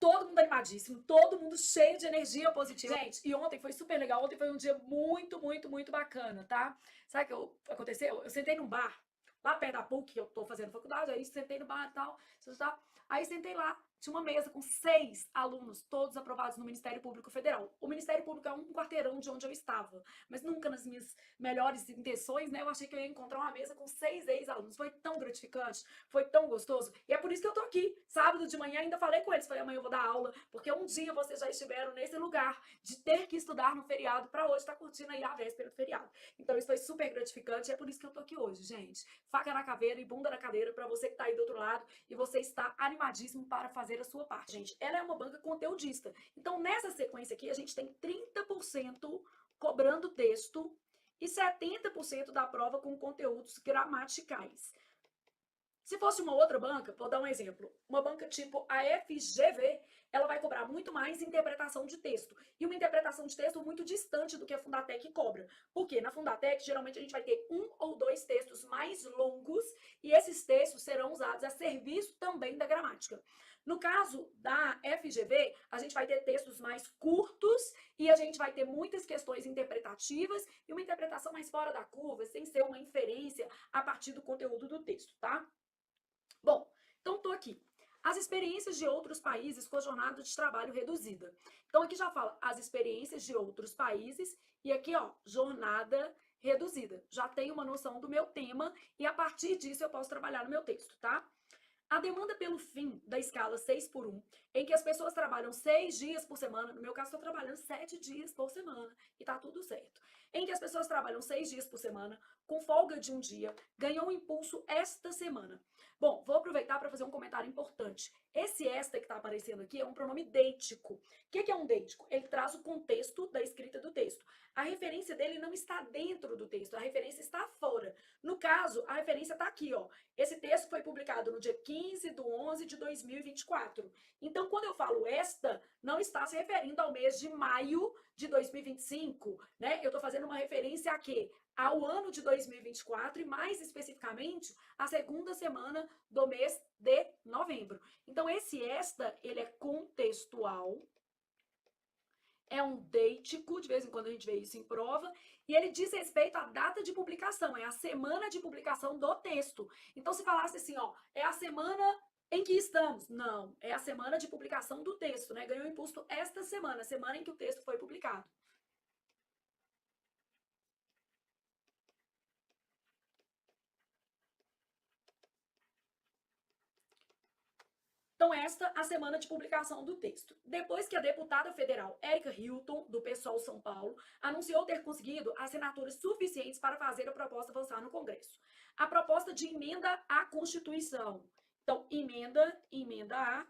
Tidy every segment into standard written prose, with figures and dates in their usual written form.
todo mundo animadíssimo, todo mundo cheio de energia positiva. Gente, e ontem foi super legal. Ontem foi um dia muito, muito, muito bacana, tá? Sabe o que aconteceu? Eu sentei num bar, lá perto da PUC, que eu tô fazendo faculdade, aí sentei no bar e tal, aí sentei lá, tinha uma mesa com 6 alunos, todos aprovados no Ministério Público Federal. O Ministério Público é um quarteirão de onde eu estava, mas nunca nas minhas melhores intenções, né, eu achei que eu ia encontrar uma mesa com 6 ex-alunos. Foi tão gratificante, foi tão gostoso, e é por isso que eu tô aqui. Sábado de manhã ainda falei com eles, falei, amanhã eu vou dar aula, porque um dia vocês já estiveram nesse lugar de ter que estudar no feriado para hoje estar curtindo aí a véspera do feriado. Então isso foi super gratificante, e é por isso que eu tô aqui hoje, gente. Faca na caveira e bunda na cadeira para você que tá aí do outro lado e você está animadíssimo para fazer a sua parte. Gente, ela é uma banca conteudista. Então, nessa sequência aqui, a gente tem 30% cobrando texto e 70% da prova com conteúdos gramaticais. Se fosse uma outra banca, vou dar um exemplo, uma banca tipo a FGV, ela vai cobrar muito mais interpretação de texto. E uma interpretação de texto muito distante do que a Fundatec cobra. Porque na Fundatec, geralmente a gente vai ter 1 ou 2 textos mais longos e esses textos serão usados a serviço também da gramática. No caso da FGV, a gente vai ter textos mais curtos e a gente vai ter muitas questões interpretativas e uma interpretação mais fora da curva, sem ser uma inferência a partir do conteúdo do texto, tá? Bom, então estou aqui. As experiências de outros países com a jornada de trabalho reduzida. Então aqui já fala as experiências de outros países e aqui, ó, jornada reduzida. Já tenho uma noção do meu tema e a partir disso eu posso trabalhar no meu texto, tá? A demanda pelo fim da escala 6 por 1, em que as pessoas trabalham 6 dias por semana, no meu caso estou trabalhando 7 dias por semana e tá tudo certo. Em que as pessoas trabalham 6 dias por semana, com folga de um dia, ganhou um impulso esta semana. Bom, vou aproveitar para fazer um comentário importante. Esse esta que está aparecendo aqui é um pronome deítico. O que é um deítico? Ele traz o contexto da escrita do texto. A referência dele não está dentro do texto, a referência está fora. No caso, a referência está aqui, ó. Esse texto foi publicado no dia 15/11 de 2024. Então, quando eu falo esta, não está se referindo ao mês de maio de 2025, né? Eu estou fazendo uma referência a quê? Ao ano de 2024 e, mais especificamente, a segunda semana do mês de novembro. Então, esse esta, ele é contextual, é um deítico, de vez em quando a gente vê isso em prova, e ele diz respeito à data de publicação, é a semana de publicação do texto. Então, se falasse assim, ó, é a semana em que estamos. Não, é a semana de publicação do texto, né? Ganhou impulso esta semana, semana em que o texto foi publicado. Então, esta é a semana de publicação do texto. Depois que a deputada federal Érica Hilton, do PSOL São Paulo, anunciou ter conseguido assinaturas suficientes para fazer a proposta avançar no Congresso. A proposta de emenda à Constituição. Então, emenda a,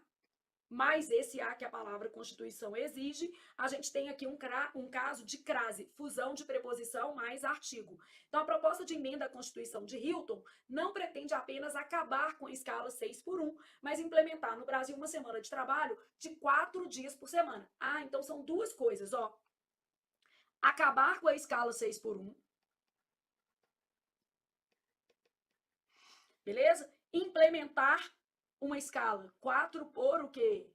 mais esse A que a palavra Constituição exige, a gente tem aqui um caso de crase, fusão de preposição mais artigo. Então, a proposta de emenda à Constituição de Hilton não pretende apenas acabar com a escala 6 por 1, mas implementar no Brasil uma semana de trabalho de 4 dias por semana. Ah, então são duas coisas, ó. Acabar com a escala 6 por 1, beleza? Implementar uma escala 4 por o quê?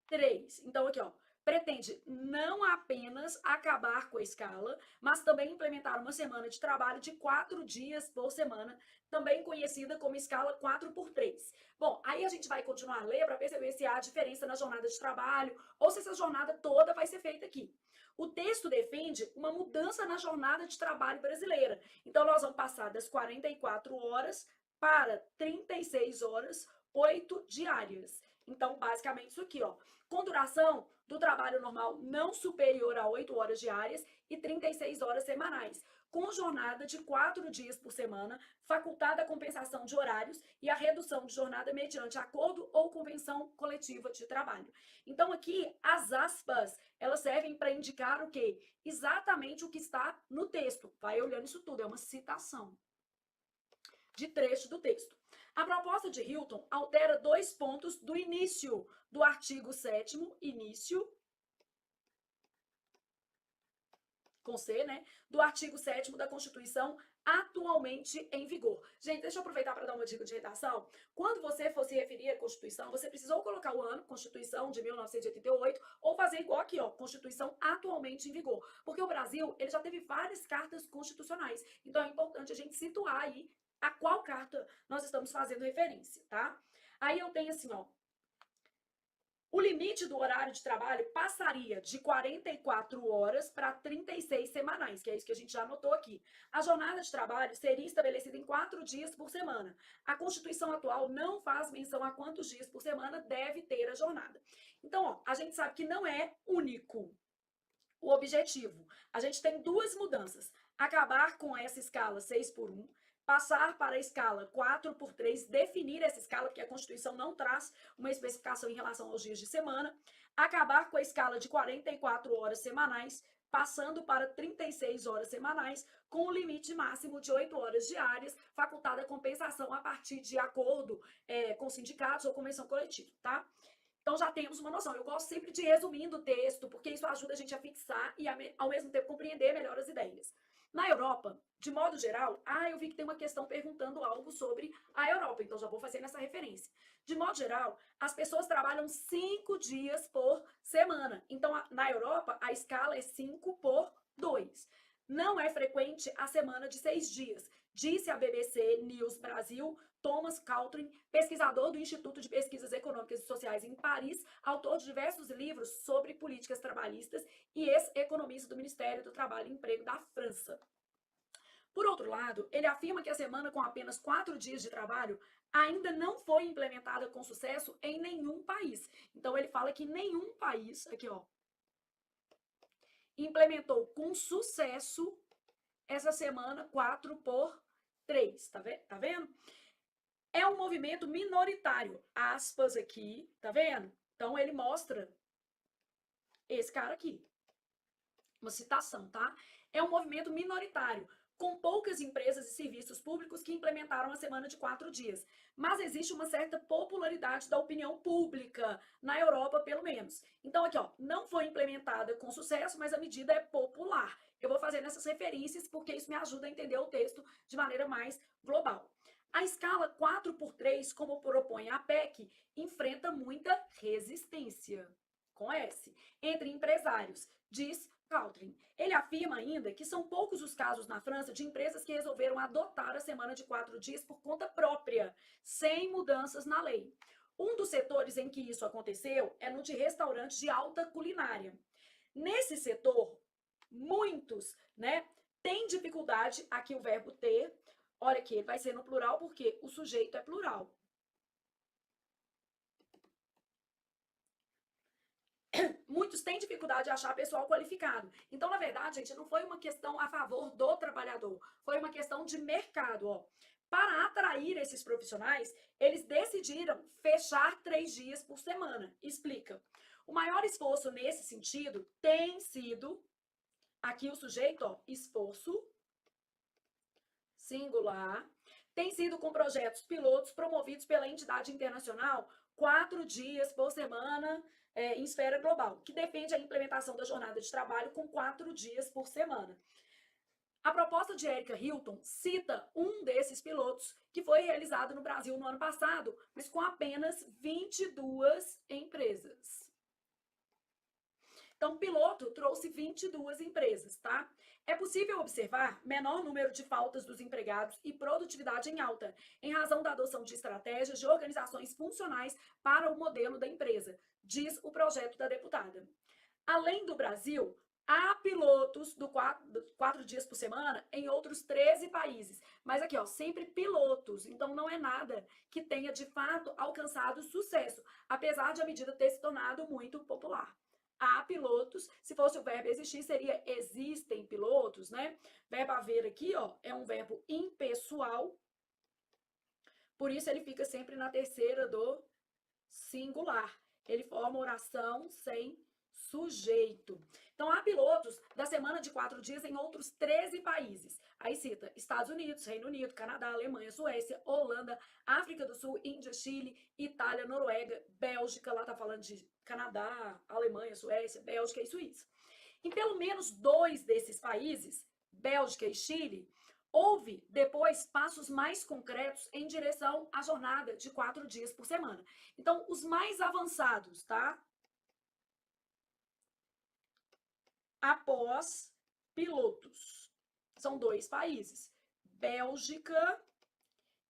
3. Então, aqui, ó, pretende não apenas acabar com a escala, mas também implementar uma semana de trabalho de 4 dias por semana, também conhecida como escala 4 por 3. Bom, aí a gente vai continuar a ler para perceber se há diferença na jornada de trabalho ou se essa jornada toda vai ser feita aqui. O texto defende uma mudança na jornada de trabalho brasileira. Então, nós vamos passar das 44 horas para 36 horas, 8 diárias. Então, basicamente isso aqui, ó. Com duração do trabalho normal não superior a 8 horas diárias e 36 horas semanais. Com jornada de 4 dias por semana, facultada a compensação de horários e a redução de jornada mediante acordo ou convenção coletiva de trabalho. Então, aqui, as aspas, elas servem para indicar o quê? Exatamente o que está no texto. Vai olhando isso tudo, é uma citação de trecho do texto. A proposta de Hilton altera 2 pontos do início do artigo 7º, início, com C, né, do artigo 7º da Constituição atualmente em vigor. Gente, deixa eu aproveitar para dar uma dica de redação. Quando você for se referir à Constituição, você precisou colocar o ano, Constituição de 1988, ou fazer igual aqui, ó, Constituição atualmente em vigor. Porque o Brasil, ele já teve várias cartas constitucionais. Então é importante a gente situar aí a qual carta nós estamos fazendo referência, tá? Aí eu tenho assim, ó, o limite do horário de trabalho passaria de 44 horas para 36 semanais, que é isso que a gente já anotou aqui. A jornada de trabalho seria estabelecida em 4 dias por semana. A Constituição atual não faz menção a quantos dias por semana deve ter a jornada. Então, ó, a gente sabe que não é único o objetivo. A gente tem duas mudanças. Acabar com essa escala 6 por 1, passar para a escala 4 por 3, definir essa escala, porque a Constituição não traz uma especificação em relação aos dias de semana, acabar com a escala de 44 horas semanais, passando para 36 horas semanais, com o limite máximo de 8 horas diárias, facultada a compensação a partir de acordo com sindicatos ou convenção coletiva, tá? Então já temos uma noção. Eu gosto sempre de resumindo o texto, porque isso ajuda a gente a fixar e ao mesmo tempo compreender melhor as ideias. Na Europa, de modo geral, eu vi que tem uma questão perguntando algo sobre a Europa, então já vou fazer nessa referência. De modo geral, as pessoas trabalham 5 dias por semana. Então, na Europa, a escala é 5 por 2. Não é frequente a semana de 6 dias. Disse a BBC News Brasil Thomas Caltrin, pesquisador do Instituto de Pesquisas Econômicas e Sociais em Paris, autor de diversos livros sobre políticas trabalhistas e ex-economista do Ministério do Trabalho e Emprego da França. Por outro lado, ele afirma que a semana com apenas 4 dias de trabalho ainda não foi implementada com sucesso em nenhum país. Então ele fala que nenhum país, aqui ó, implementou com sucesso essa semana 4 por 3, tá vendo? É um movimento minoritário, aspas aqui, tá vendo? Então ele mostra esse cara aqui, uma citação, tá? É um movimento minoritário, com poucas empresas e serviços públicos que implementaram a semana de 4 dias. Mas existe uma certa popularidade da opinião pública, na Europa pelo menos. Então aqui, ó, não foi implementada com sucesso, mas a medida é popular. Eu vou fazer nessas referências porque isso me ajuda a entender o texto de maneira mais global. A escala 4 por 3, como propõe a PEC, enfrenta muita resistência, com S, entre empresários, diz Caltrin. Ele afirma ainda que são poucos os casos na França de empresas que resolveram adotar a semana de 4 dias por conta própria, sem mudanças na lei. Um dos setores em que isso aconteceu é no de restaurantes de alta culinária. Nesse setor, muitos, né, têm dificuldade, aqui o verbo ter, olha aqui, ele vai ser no plural porque o sujeito é plural. Muitos têm dificuldade de achar pessoal qualificado. Então, na verdade, gente, não foi uma questão a favor do trabalhador, foi uma questão de mercado, ó. Para atrair esses profissionais, eles decidiram fechar 3 dias por semana. Explica. O maior esforço nesse sentido tem sido, aqui o sujeito, ó, esforço, singular, tem sido com projetos pilotos promovidos pela entidade internacional 4 dias por semana em esfera global, que defende a implementação da jornada de trabalho com 4 dias por semana. A proposta de Erika Hilton cita um desses pilotos que foi realizado no Brasil no ano passado, mas com apenas 22 empresas. Então, o piloto trouxe 22 empresas, tá? É possível observar menor número de faltas dos empregados e produtividade em alta, em razão da adoção de estratégias de organizações funcionais para o modelo da empresa, diz o projeto da deputada. Além do Brasil, há pilotos do 4 dias por semana em outros 13 países. Mas aqui, ó, sempre pilotos. Então, não é nada que tenha, de fato, alcançado sucesso, apesar de a medida ter se tornado muito popular. Há pilotos, se fosse o verbo existir, seria existem pilotos, né? Verbo haver aqui, ó, é um verbo impessoal, por isso ele fica sempre na terceira do singular. Ele forma oração sem sujeito. Então, há pilotos da semana de 4 dias em outros 13 países. Aí cita Estados Unidos, Reino Unido, Canadá, Alemanha, Suécia, Holanda, África do Sul, Índia, Chile, Itália, Noruega, Bélgica, lá tá falando de Canadá, Alemanha, Suécia, Bélgica e Suíça. Em pelo menos 2 desses países, Bélgica e Chile, Houve, depois, passos mais concretos em direção à jornada de 4 dias por semana. Então, os mais avançados, tá? Após pilotos. São 2 países, Bélgica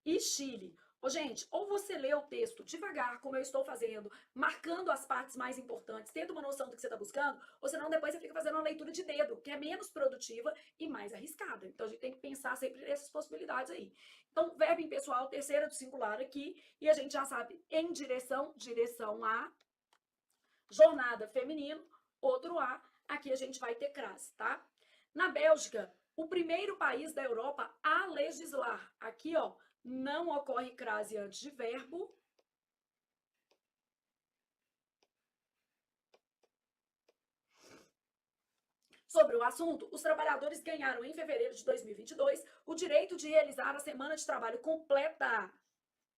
e Chile. Ô, gente, ou você lê o texto devagar, como eu estou fazendo, marcando as partes mais importantes, tendo uma noção do que você está buscando, ou senão depois você fica fazendo uma leitura de dedo, que é menos produtiva e mais arriscada. Então, a gente tem que pensar sempre nessas possibilidades aí. Então, verbo impessoal, terceira do singular aqui, e a gente já sabe em direção, direção a, jornada feminino, outro a, aqui a gente vai ter crase, tá? Na Bélgica, o primeiro país da Europa a legislar, aqui, ó, não ocorre crase antes de verbo. Sobre o assunto, os trabalhadores ganharam em fevereiro de 2022 o direito de realizar a semana de trabalho completa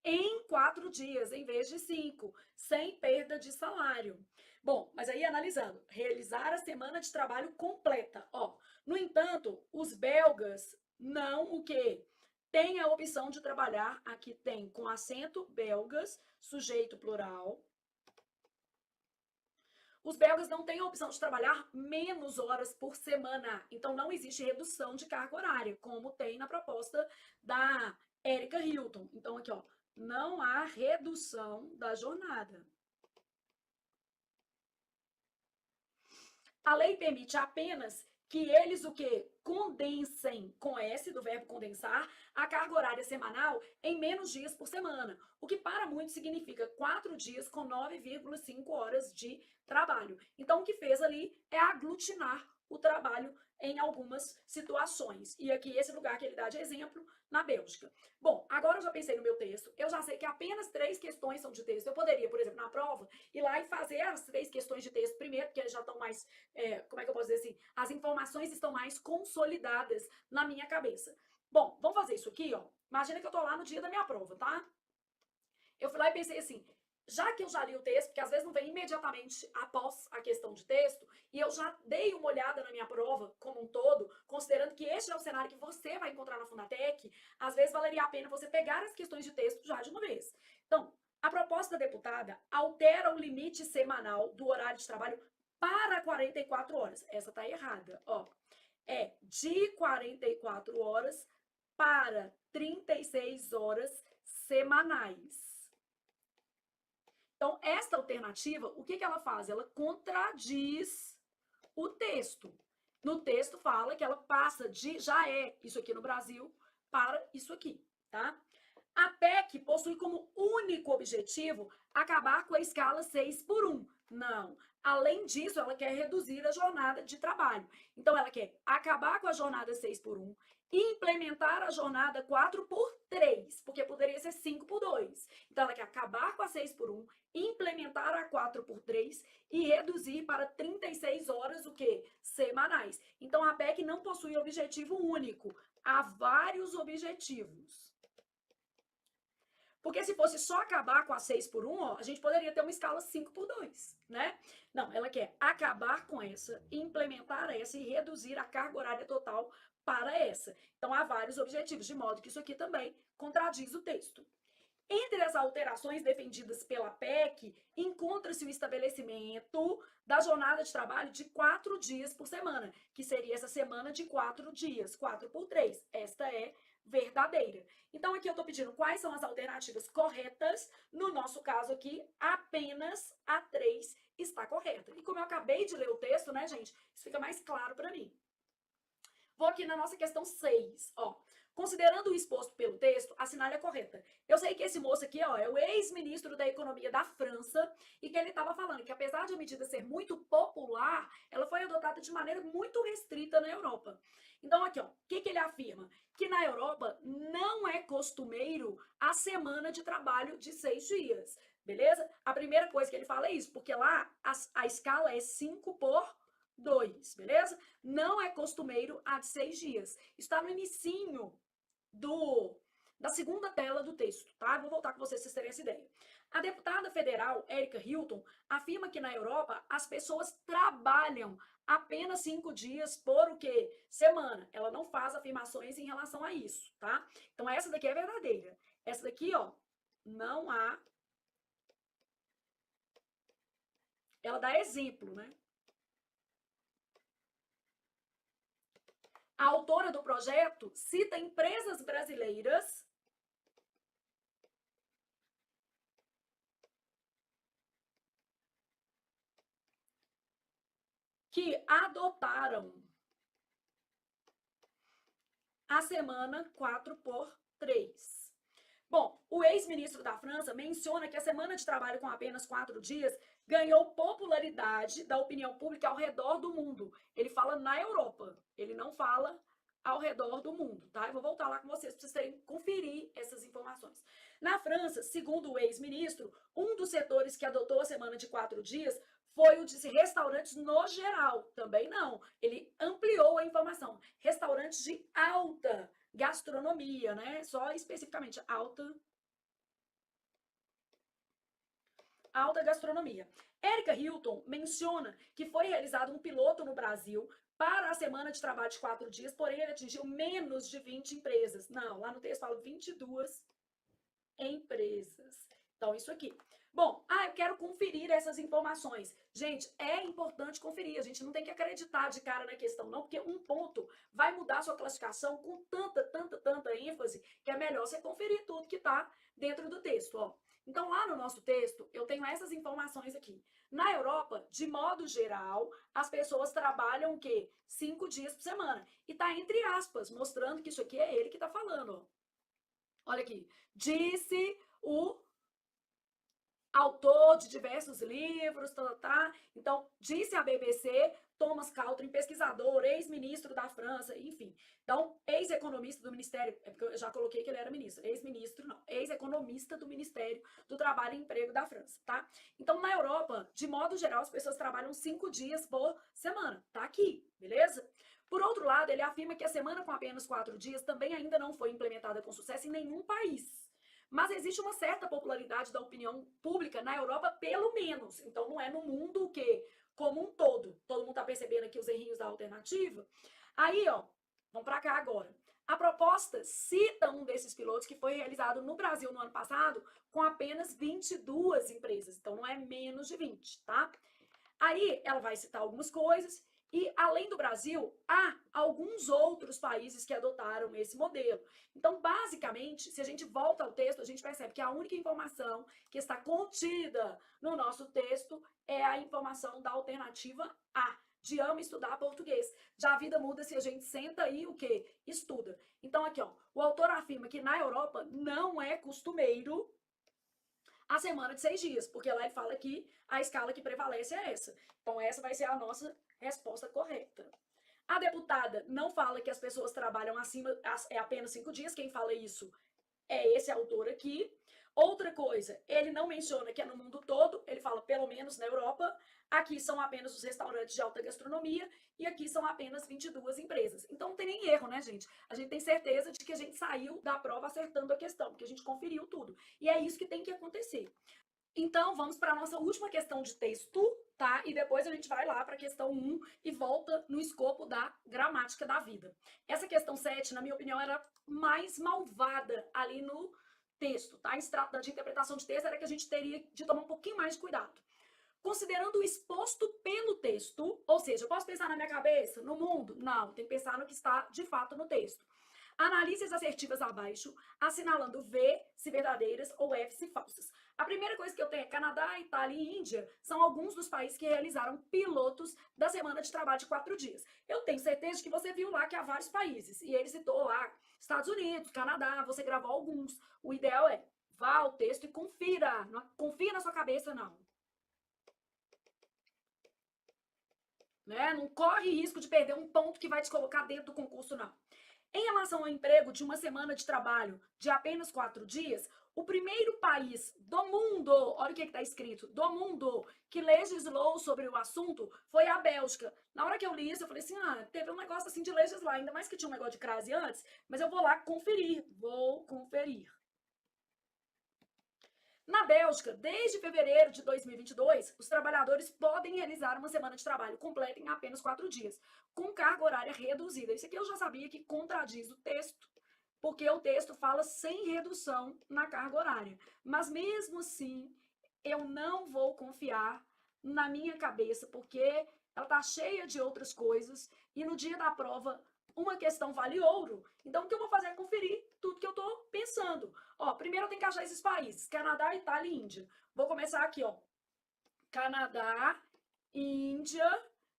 em 4 dias, em vez de 5, sem perda de salário. Bom, mas aí analisando, realizar a semana de trabalho completa. Ó, no entanto, os belgas não o quê? Tem a opção de trabalhar, aqui tem com acento belgas, sujeito plural. Os belgas não têm a opção de trabalhar menos horas por semana, então não existe redução de carga horária, como tem na proposta da Erika Hilton. Então aqui, ó, não há redução da jornada. A lei permite apenas que eles o quê? Condensem, com S do verbo condensar, a carga horária semanal em menos dias por semana, o que para muitos significa 4 dias com 9,5 horas de trabalho. Então, o que fez ali é aglutinar o trabalho em algumas situações. E aqui, esse lugar que ele dá de exemplo, na Bélgica. Bom, agora eu já pensei no meu texto, eu já sei que apenas 3 questões são de texto. Eu poderia, por exemplo, na prova, ir lá e fazer as 3 questões de texto primeiro, porque já estão mais, como é que eu posso dizer assim, as informações estão mais consolidadas na minha cabeça. Bom, vamos fazer isso aqui, ó. Imagina que eu tô lá no dia da minha prova, tá? Eu fui lá e pensei assim, já que eu já li o texto, porque às vezes não vem imediatamente após a questão de texto, e eu já dei uma olhada na minha prova como um todo, considerando que este é o cenário que você vai encontrar na Fundatec, às vezes valeria a pena você pegar as questões de texto já de uma vez. Então, a proposta da deputada altera o limite semanal do horário de trabalho para 44 horas. Essa tá errada, ó. É de 44 horas para 36 horas semanais. Então, esta alternativa, o que ela faz? Ela contradiz o texto. No texto fala que ela passa de já é isso aqui no Brasil para isso aqui, tá? A PEC possui como único objetivo acabar com a escala 6 por 1. Não. Além disso, ela quer reduzir a jornada de trabalho. Então, ela quer acabar com a jornada 6 por 1, implementar a jornada 4 por 3, porque poderia ser 5 por 2. Então, ela quer acabar com a 6 por 1, implementar a 4 por 3 e reduzir para 36 horas o quê? Semanais. Então, a PEC não possui objetivo único. Há vários objetivos. Porque se fosse só acabar com a 6 por 1, ó, a gente poderia ter uma escala 5 por 2, né? Não, ela quer acabar com essa, implementar essa e reduzir a carga horária total para essa. Então, há vários objetivos, de modo que isso aqui também contradiz o texto. Entre as alterações defendidas pela PEC, encontra-se o estabelecimento da jornada de trabalho de 4 dias por semana, que seria essa semana de 4 dias, 4 por 3. Esta é verdadeira. Então, aqui eu estou pedindo quais são as alternativas corretas. No nosso caso aqui, apenas a 3 está correta. E como eu acabei de ler o texto, né, gente, isso fica mais claro para mim. Vou aqui na nossa questão 6, ó. Considerando o exposto pelo texto, assinale a correta. Eu sei que esse moço aqui, ó, é o ex-ministro da Economia da França e que ele estava falando que apesar de a medida ser muito popular, ela foi adotada de maneira muito restrita na Europa. Então aqui, ó, o que ele afirma? Que na Europa não é costumeiro a semana de trabalho de 6 dias, beleza? A primeira coisa que ele fala é isso, porque lá a escala é 5 por 2, beleza? Não é costumeiro a de 6 dias. Está no inicinho da segunda tela do texto, tá? Vou voltar com vocês terem essa ideia. A deputada federal, Erika Hilton, afirma que na Europa as pessoas trabalham apenas 5 dias por o quê? Semana. Ela não faz afirmações em relação a isso, tá? Então essa daqui é verdadeira. Essa daqui, ó, não há. Ela dá exemplo, né? A autora do projeto cita empresas brasileiras que adotaram a semana 4x3. Bom, o ex-ministro da França menciona que a semana de trabalho com apenas 4 dias ganhou popularidade da opinião pública ao redor do mundo. Ele fala na Europa, ele não fala ao redor do mundo, tá? Eu vou voltar lá com vocês para vocês terem conferir essas informações. Na França, segundo o ex-ministro, um dos setores que adotou a semana de 4 dias foi o de restaurantes no geral. Também não. Ele ampliou a informação. Restaurantes de alta gastronomia, né? Só especificamente alta gastronomia. Erika Hilton menciona que foi realizado um piloto no Brasil para a semana de trabalho de 4 dias, porém ele atingiu menos de 20 empresas. Não, lá no texto fala 22 empresas. Então, isso aqui. Bom, eu quero conferir essas informações. Gente, é importante conferir. A gente não tem que acreditar de cara na questão, não, porque um ponto vai mudar a sua classificação com tanta ênfase que é melhor você conferir tudo que está dentro do texto, ó. Então, lá no nosso texto, eu tenho essas informações aqui. Na Europa, de modo geral, as pessoas trabalham o quê? 5 dias por semana. E tá entre aspas, mostrando que isso aqui é ele que tá falando, ó. Olha aqui. Disse o autor de diversos livros, tá? Então, disse a BBC, Thomas Caltrin, pesquisador, ex-ministro da França, enfim. Então, ex-economista do Ministério, é porque eu já coloquei que ele era ministro, ex-ministro não, ex-economista do Ministério do Trabalho e Emprego da França, tá? Então, na Europa, de modo geral, as pessoas trabalham 5 dias por semana, tá aqui, beleza? Por outro lado, ele afirma que a semana com apenas 4 dias também ainda não foi implementada com sucesso em nenhum país. Mas existe uma certa popularidade da opinião pública na Europa, pelo menos. Então, não é no mundo o quê? Como um todo. Todo mundo tá percebendo aqui os errinhos da alternativa? Aí, ó, vamos para cá agora. A proposta cita um desses pilotos que foi realizado no Brasil no ano passado com apenas 22 empresas. Então, não é menos de 20, tá? Aí, ela vai citar algumas coisas e, além do Brasil, há alguns outros países que adotaram esse modelo. Então, basicamente, se a gente volta ao texto, a gente percebe que a única informação que está contida no nosso texto é a informação da alternativa A, de ama estudar português. Já a vida muda se a gente senta e o quê? Estuda. Então, aqui, ó, o autor afirma que na Europa não é costumeiro a semana de 6 dias, porque lá ele fala que a escala que prevalece é essa. Então, essa vai ser a nossa resposta correta. A deputada não fala que as pessoas trabalham acima, é apenas 5 dias, quem fala isso é esse autor aqui. Outra coisa, ele não menciona que é no mundo todo, ele fala pelo menos na Europa. Aqui são apenas os restaurantes de alta gastronomia e aqui são apenas 22 empresas. Então não tem nem erro, né, gente? A gente tem certeza de que a gente saiu da prova acertando a questão, porque a gente conferiu tudo. E é isso que tem que acontecer. Então, vamos para a nossa última questão de texto, tá? E depois a gente vai lá para a questão 1 e volta no escopo da gramática da vida. Essa questão 7, na minha opinião, era mais malvada ali no texto, tá? Em se tratando de interpretação de texto, era que a gente teria de tomar um pouquinho mais de cuidado. Considerando o exposto pelo texto, ou seja, eu posso pensar na minha cabeça, no mundo? Não, tem que pensar no que está de fato no texto. Analise as assertivas abaixo, assinalando V se verdadeiras ou F se falsas. A primeira coisa que eu tenho é Canadá, Itália e Índia são alguns dos países que realizaram pilotos da semana de trabalho de 4 dias. Eu tenho certeza de que você viu lá que há vários países, e ele citou lá Estados Unidos, Canadá, você gravou alguns. O ideal é vá ao texto e confira, não confia na sua cabeça não. Né? Não corre risco de perder um ponto que vai te colocar dentro do concurso não. Em relação ao emprego de uma semana de trabalho de apenas 4 dias, o primeiro país do mundo, olha o que está escrito, do mundo, que legislou sobre o assunto foi a Bélgica. Na hora que eu li isso, eu falei assim, teve um negócio assim de legislar, ainda mais que tinha um negócio de crase antes, mas eu vou lá conferir, vou conferir. Na Bélgica, desde fevereiro de 2022, os trabalhadores podem realizar uma semana de trabalho completa em apenas 4 dias, com carga horária reduzida. Isso aqui eu já sabia que contradiz o texto, porque o texto fala sem redução na carga horária. Mas mesmo assim, eu não vou confiar na minha cabeça, porque ela está cheia de outras coisas e no dia da prova uma questão vale ouro. Então, o que eu vou fazer é conferir tudo que eu estou pensando. Ó, primeiro eu tenho que achar esses países: Canadá, Itália e Índia. Vou começar aqui, ó. Canadá, Índia,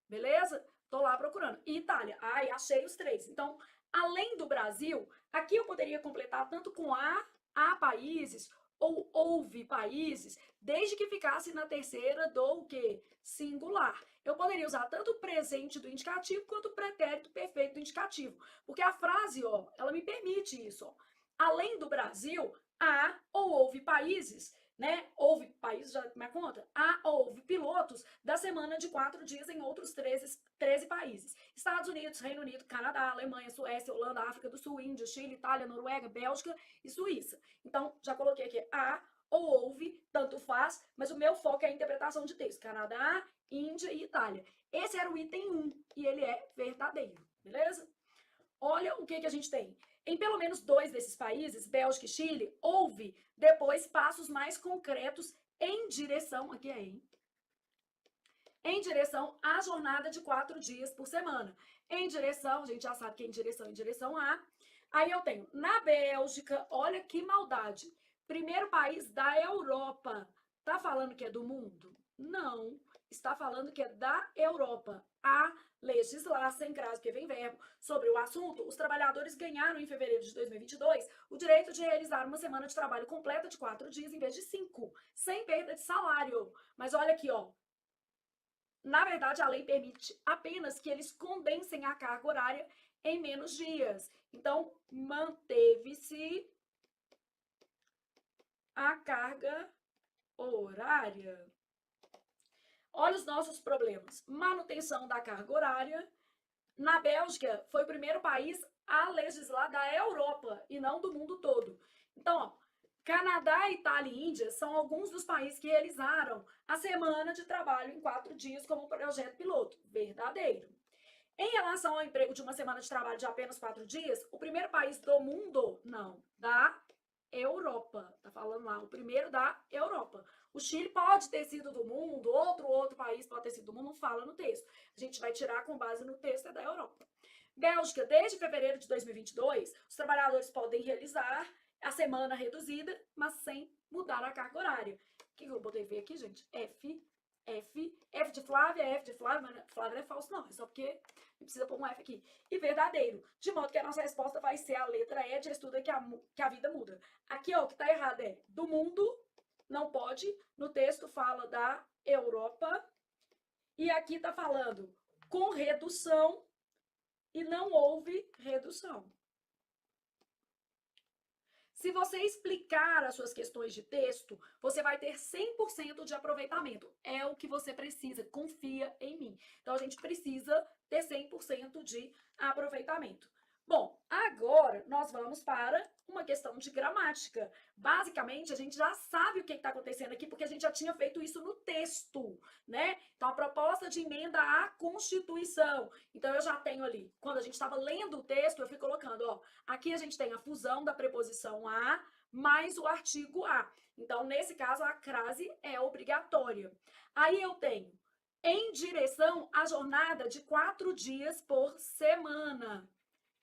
beleza? Tô lá procurando. E Itália. Ai, achei os 3. Então, além do Brasil, aqui eu poderia completar tanto com há países ou houve países, desde que ficasse na terceira do o quê? Singular. Eu poderia usar tanto o presente do indicativo quanto o pretérito perfeito do indicativo. Porque a frase, ó, ela me permite isso, ó. Além do Brasil, há ou houve países, né? Houve países, já me conta? Há ou houve pilotos da semana de 4 dias em outros 13 países. Estados Unidos, Reino Unido, Canadá, Alemanha, Suécia, Holanda, África do Sul, Índia, Chile, Itália, Noruega, Bélgica e Suíça. Então, já coloquei aqui há ou houve, tanto faz, mas o meu foco é a interpretação de texto. Canadá, Índia e Itália. Esse era o item 1 e ele é verdadeiro, beleza? Olha o que a gente tem. Em pelo menos 2 desses países, Bélgica e Chile, houve depois passos mais concretos em direção, aqui é em direção à jornada de 4 dias por semana. Em direção, a gente já sabe que é em direção a. Aí eu tenho, na Bélgica, olha que maldade. Primeiro país da Europa. Tá falando que é do mundo? Não. Está falando que é da Europa. A legislar, sem crase, porque vem verbo, sobre o assunto, os trabalhadores ganharam em fevereiro de 2022 o direito de realizar uma semana de trabalho completa de 4 dias em vez de 5, sem perda de salário. Mas olha aqui, ó. Na verdade, a lei permite apenas que eles condensem a carga horária em menos dias. Então, manteve-se a carga horária. Olha os nossos problemas. Manutenção da carga horária. Na Bélgica, foi o primeiro país a legislar da Europa e não do mundo todo. Então, ó, Canadá, Itália e Índia são alguns dos países que realizaram a semana de trabalho em 4 dias como projeto piloto. Verdadeiro. Em relação ao emprego de uma semana de trabalho de apenas 4 dias, o primeiro país do mundo, não, da Europa. Tá falando lá, o primeiro da Europa. O Chile pode ter sido do mundo, outro país pode ter sido do mundo, não fala no texto. A gente vai tirar com base no texto, é da Europa. Bélgica, desde fevereiro de 2022, os trabalhadores podem realizar a semana reduzida, mas sem mudar a carga horária. O que eu botei ver aqui, gente? F de Flávia, mas Flávia não é falso, não. É só porque precisa pôr um F aqui. E verdadeiro. De modo que a nossa resposta vai ser a letra E de estuda que a vida muda. Aqui, ó, o que tá errado é do mundo, não pode. No texto fala da Europa. E aqui tá falando com redução e não houve redução. Se você explicar as suas questões de texto, você vai ter 100% de aproveitamento. É o que você precisa, confia em mim. Então, a gente precisa ter 100% de aproveitamento. Bom, agora nós vamos para uma questão de gramática. Basicamente, a gente já sabe o que está acontecendo aqui, porque a gente já tinha feito isso no texto, né? Então, a proposta de emenda à Constituição. Então, eu já tenho ali, quando a gente estava lendo o texto, eu fui colocando, ó, aqui a gente tem a fusão da preposição a mais o artigo a. Então, nesse caso, a crase é obrigatória. Aí eu tenho em direção à jornada de 4 dias por semana.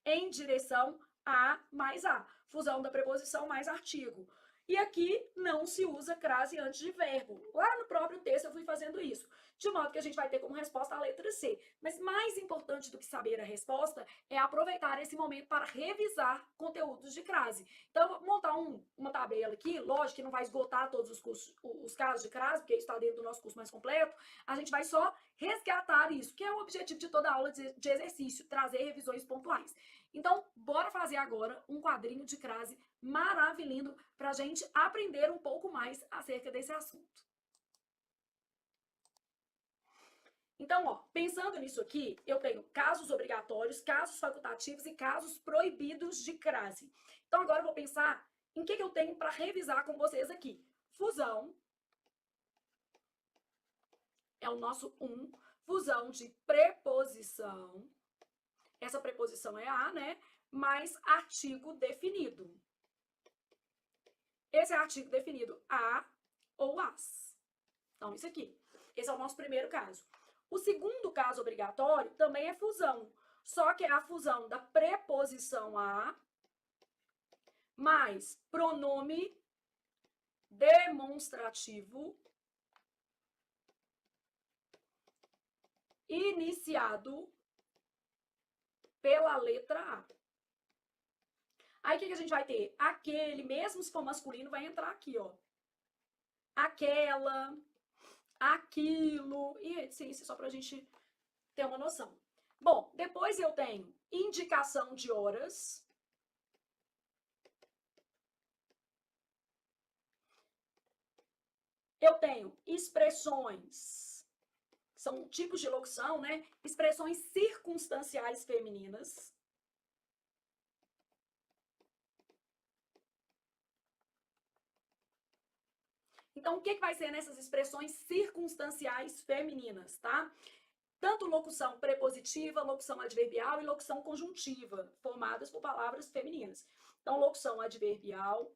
Em direção a mais a. Fusão da preposição mais artigo. E aqui não se usa crase antes de verbo. Lá no próprio texto eu fui fazendo isso. De modo que a gente vai ter como resposta a letra C. Mas mais importante do que saber a resposta é aproveitar esse momento para revisar conteúdos de crase. Então, eu vou montar uma tabela aqui, lógico que não vai esgotar todos os casos de crase, porque isso está dentro do nosso curso mais completo. A gente vai só resgatar isso, que é o objetivo de toda aula de exercício, trazer revisões pontuais. Então, bora fazer agora um quadrinho de crase maravilhoso para a gente aprender um pouco mais acerca desse assunto. Então, ó, pensando nisso aqui, eu tenho casos obrigatórios, casos facultativos e casos proibidos de crase. Então, agora eu vou pensar em que eu tenho para revisar com vocês aqui. Fusão é o nosso 1. Fusão de preposição. Essa preposição é a, né? Mais artigo definido. Esse é artigo definido a ou as. Então, isso aqui. Esse é o nosso primeiro caso. O segundo caso obrigatório também é fusão, só que é a fusão da preposição a mais pronome demonstrativo iniciado pela letra A. Aí, o que a gente vai ter? Aquele, mesmo se for masculino, vai entrar aqui, ó. Aquela, aquilo, e etc, só pra gente ter uma noção. Bom, depois eu tenho indicação de horas. Eu tenho expressões, são tipos de locução, né? Expressões circunstanciais femininas. Então, o que vai ser nessas expressões circunstanciais femininas, tá? Tanto locução prepositiva, locução adverbial e locução conjuntiva, formadas por palavras femininas. Então, locução adverbial,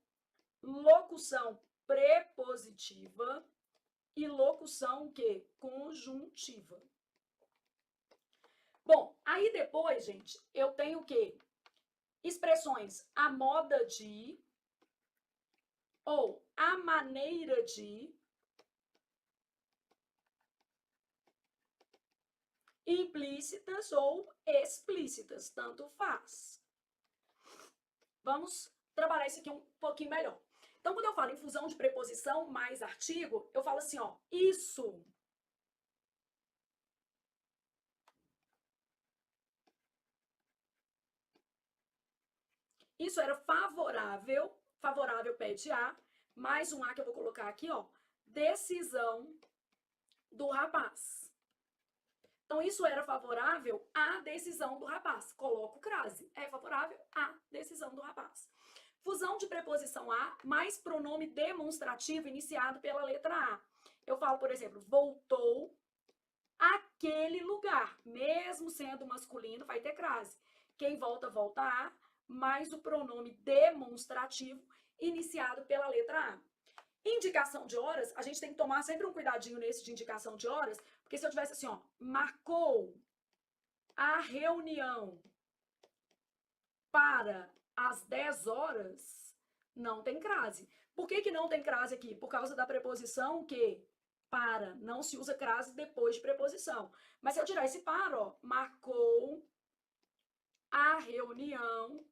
locução prepositiva e locução que? Conjuntiva. Bom, aí depois, gente, eu tenho o quê? Expressões a moda de ou a maneira de, implícitas ou explícitas, tanto faz. Vamos trabalhar isso aqui um pouquinho melhor. Então, quando eu falo em fusão de preposição mais artigo, eu falo assim, ó, isso. Isso era favorável, favorável pede A, mais um A que eu vou colocar aqui, ó, decisão do rapaz. Então, isso era favorável à decisão do rapaz. Coloco crase. É favorável à decisão do rapaz. Fusão de preposição a mais pronome demonstrativo iniciado pela letra A. Eu falo, por exemplo, voltou àquele lugar. Mesmo sendo masculino, vai ter crase. Quem volta, volta a, mais o pronome demonstrativo iniciado pela letra A. Indicação de horas, a gente tem que tomar sempre um cuidadinho nesse de indicação de horas, porque se eu tivesse assim, ó, marcou a reunião para as 10 horas, não tem crase. Por que não tem crase aqui? Por causa da preposição que para, não se usa crase depois de preposição. Mas se eu tirar esse para, ó, marcou a reunião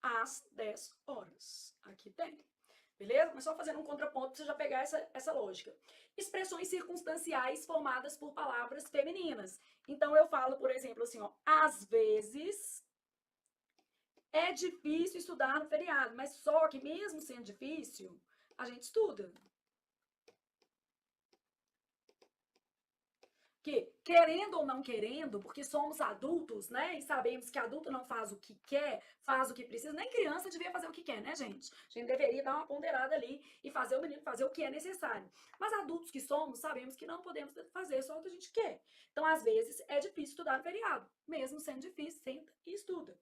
às 10 horas. Aqui tem. Beleza? Mas só fazendo um contraponto para você já pegar essa lógica. Expressões circunstanciais formadas por palavras femininas. Então, eu falo, por exemplo, assim, ó, às vezes é difícil estudar no feriado, mas só que mesmo sendo difícil, a gente estuda. Que, querendo ou não querendo, porque somos adultos, né? E sabemos que adulto não faz o que quer, faz o que precisa. Nem criança devia fazer o que quer, né, gente? A gente deveria dar uma ponderada ali e fazer o menino fazer o que é necessário. Mas adultos que somos, sabemos que não podemos fazer só o que a gente quer. Então, às vezes, é difícil estudar no feriado. Mesmo sendo difícil, senta e estuda.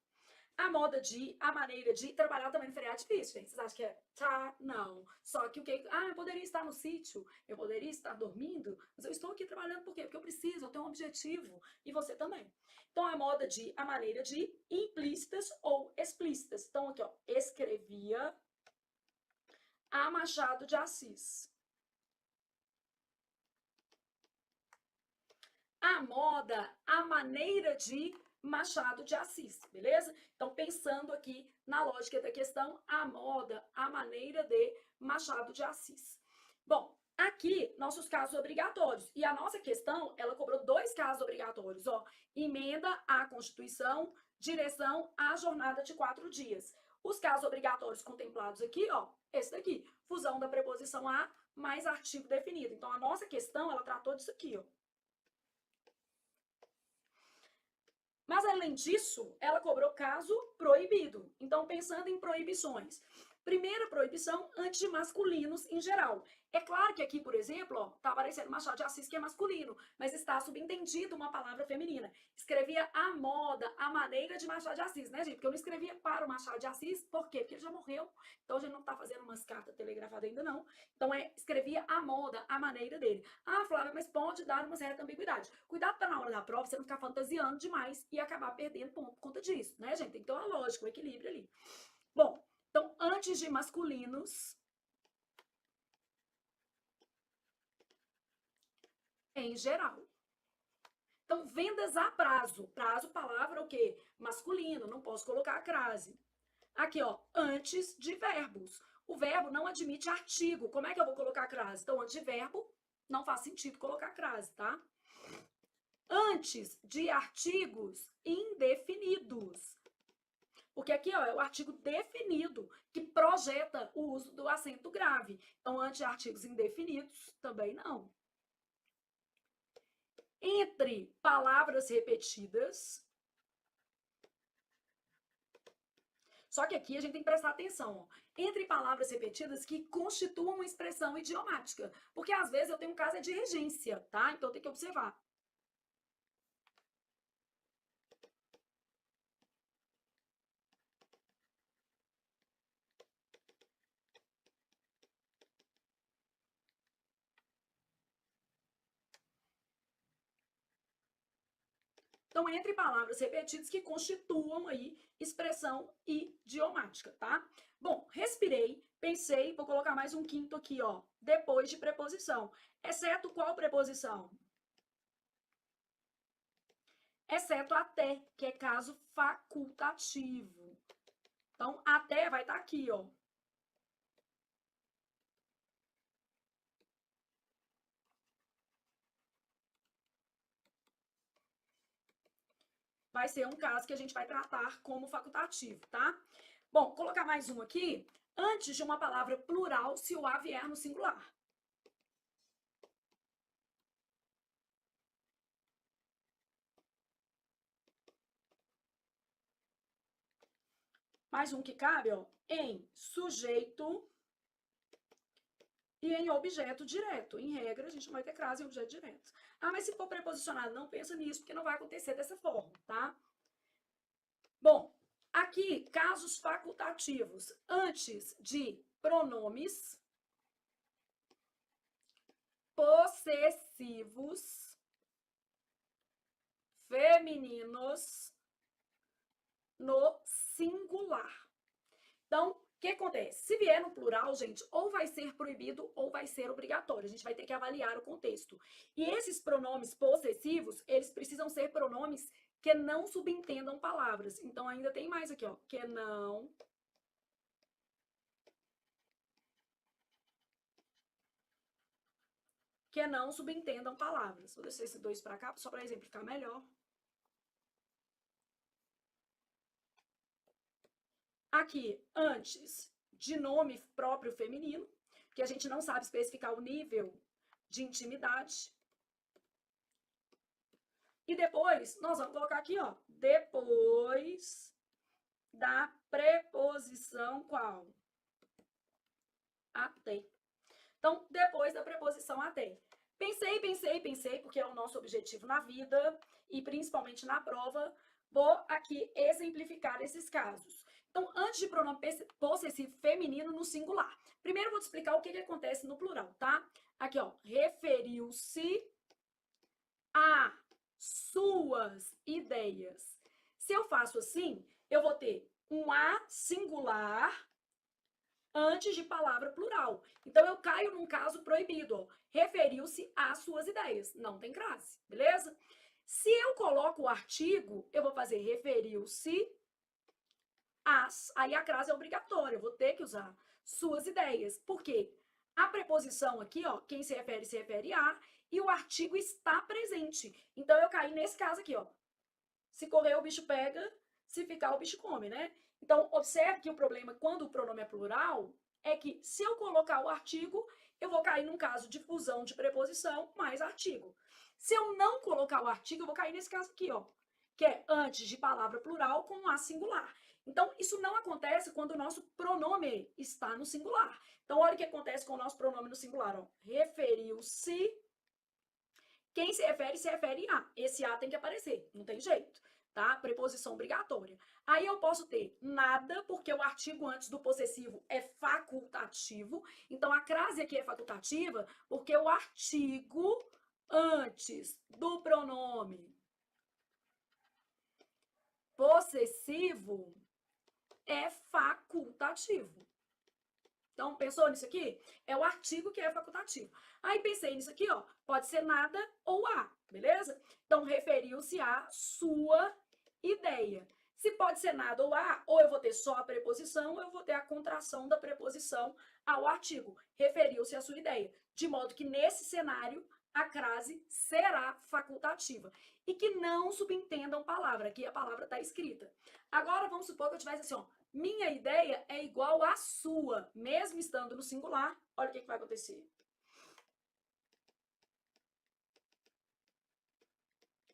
A moda de, a maneira de trabalhar também no feriado é difícil, gente. Vocês acham que é? Tá, não. Só que o que? Ah, eu poderia estar no sítio, eu poderia estar dormindo, mas eu estou aqui trabalhando por quê? Porque eu preciso, eu tenho um objetivo. E você também. Então, a moda de, a maneira de, implícitas ou explícitas. Então, aqui, ó, escrevia a Machado de Assis. A moda, a maneira de Machado de Assis, beleza? Então, pensando aqui na lógica da questão, a moda, a maneira de Machado de Assis. Bom, aqui, nossos casos obrigatórios. E a nossa questão, ela cobrou 2 casos obrigatórios, ó. Emenda à Constituição, direção à jornada de 4 dias. Os casos obrigatórios contemplados aqui, ó, esse daqui, fusão da preposição a mais artigo definido. Então, a nossa questão, ela tratou disso aqui, ó. Mas, além disso, ela cobrou caso proibido. Então, pensando em proibições. Primeira proibição, antes de masculinos em geral. É claro que aqui, por exemplo, ó, tá aparecendo Machado de Assis, que é masculino, mas está subentendido uma palavra feminina. Escrevia a moda, a maneira de Machado de Assis, né, gente? Porque eu não escrevia para o Machado de Assis, por quê? Porque ele já morreu, então a gente não tá fazendo umas cartas telegrafadas ainda não. Então, escrevia a moda, a maneira dele. Ah, Flávia, mas pode dar uma certa ambiguidade. Cuidado para na hora da prova você não ficar fantasiando demais e acabar perdendo ponto por conta disso, né, gente? Tem que ter uma lógica, um equilíbrio ali. Bom, então, antes de masculinos, em geral. Então, vendas a prazo. Prazo, palavra o quê? Masculino, não posso colocar a crase. Aqui, ó, antes de verbos. O verbo não admite artigo. Como é que eu vou colocar a crase? Então, antes de verbo, não faz sentido colocar a crase, tá? Antes de artigos indefinidos. Porque aqui, ó, é o artigo definido que projeta o uso do acento grave. Então, antes de artigos indefinidos, também não. Entre palavras repetidas. Só que aqui a gente tem que prestar atenção, ó. Entre palavras repetidas que constituam uma expressão idiomática. Porque às vezes eu tenho um caso de regência, tá? Então tem que observar. Então, entre palavras repetidas que constituam aí expressão idiomática, tá? Bom, respirei, pensei, vou colocar mais um quinto aqui, ó, depois de preposição. Exceto qual preposição? Exceto até, que é caso facultativo. Então, até vai estar aqui, ó. Vai ser um caso que a gente vai tratar como facultativo, tá? Bom, colocar mais um aqui. Antes de uma palavra plural, se o a vier no singular. Mais um que cabe, ó, em sujeito e em objeto direto. Em regra, a gente não vai ter crase em objeto direto. Ah, mas se for preposicionado, não pensa nisso, porque não vai acontecer dessa forma, tá? Bom, aqui, casos facultativos. Antes de pronomes possessivos femininos no singular. Então, o que acontece? Se vier no plural, gente, ou vai ser proibido ou vai ser obrigatório. A gente vai ter que avaliar o contexto. E esses pronomes possessivos, eles precisam ser pronomes que não subentendam palavras. Então, ainda tem mais aqui, ó, que não subentendam palavras. Vou deixar esses dois para cá, só para exemplificar melhor. Aqui, antes de nome próprio feminino, que a gente não sabe especificar o nível de intimidade. E depois, nós vamos colocar aqui, ó, depois da preposição qual? Até. Então, depois da preposição até. Pensei, porque é o nosso objetivo na vida e principalmente na prova, vou aqui exemplificar esses casos. Então, antes de pronome possessivo feminino no singular. Primeiro, eu vou te explicar o que acontece no plural, tá? Aqui, ó, referiu-se a suas ideias. Se eu faço assim, eu vou ter um a singular antes de palavra plural. Então, eu caio num caso proibido, ó. Referiu-se às suas ideias. Não tem crase, beleza? Se eu coloco o artigo, eu vou fazer referiu-se às. Aí a crase é obrigatória, eu vou ter que usar suas ideias. Por quê? A preposição aqui, ó, quem se refere a, e o artigo está presente. Então, eu caí nesse caso aqui, ó. Se correr, o bicho pega, se ficar, o bicho come, né? Então, observe que o problema, quando o pronome é plural, é que se eu colocar o artigo, eu vou cair num caso de fusão de preposição mais artigo. Se eu não colocar o artigo, eu vou cair nesse caso aqui, ó, que é antes de palavra plural com a singular. Então, isso não acontece quando o nosso pronome está no singular. Então, olha o que acontece com o nosso pronome no singular, ó. Referiu-se. Quem se refere a. Esse a tem que aparecer, não tem jeito, tá? Preposição obrigatória. Aí eu posso ter nada, porque o artigo antes do possessivo é facultativo. Então, a crase aqui é facultativa, porque o artigo antes do pronome possessivo é facultativo. Então, pensou nisso aqui? É o artigo que é facultativo. Aí pensei nisso aqui, ó. Pode ser nada ou a, beleza? Então, referiu-se à sua ideia. Se pode ser nada ou a, ou eu vou ter só a preposição, ou eu vou ter a contração da preposição ao artigo. Referiu-se à sua ideia. De modo que, nesse cenário, a crase será facultativa. E que não subentendam palavra. Aqui a palavra está escrita. Agora, vamos supor que eu tivesse assim, ó. Minha ideia é igual à sua, mesmo estando no singular. Olha o que vai acontecer.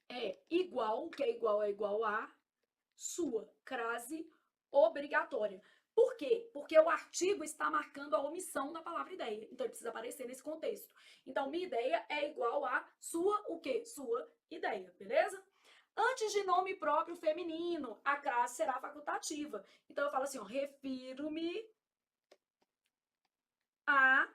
É igual, que é igual a sua. Crase obrigatória. Por quê? Porque o artigo está marcando a omissão da palavra ideia. Então, ele precisa aparecer nesse contexto. Então, minha ideia é igual a sua, o quê? Sua ideia, beleza? Antes de nome próprio feminino, a crase será facultativa. Então, eu falo assim, ó, refiro-me a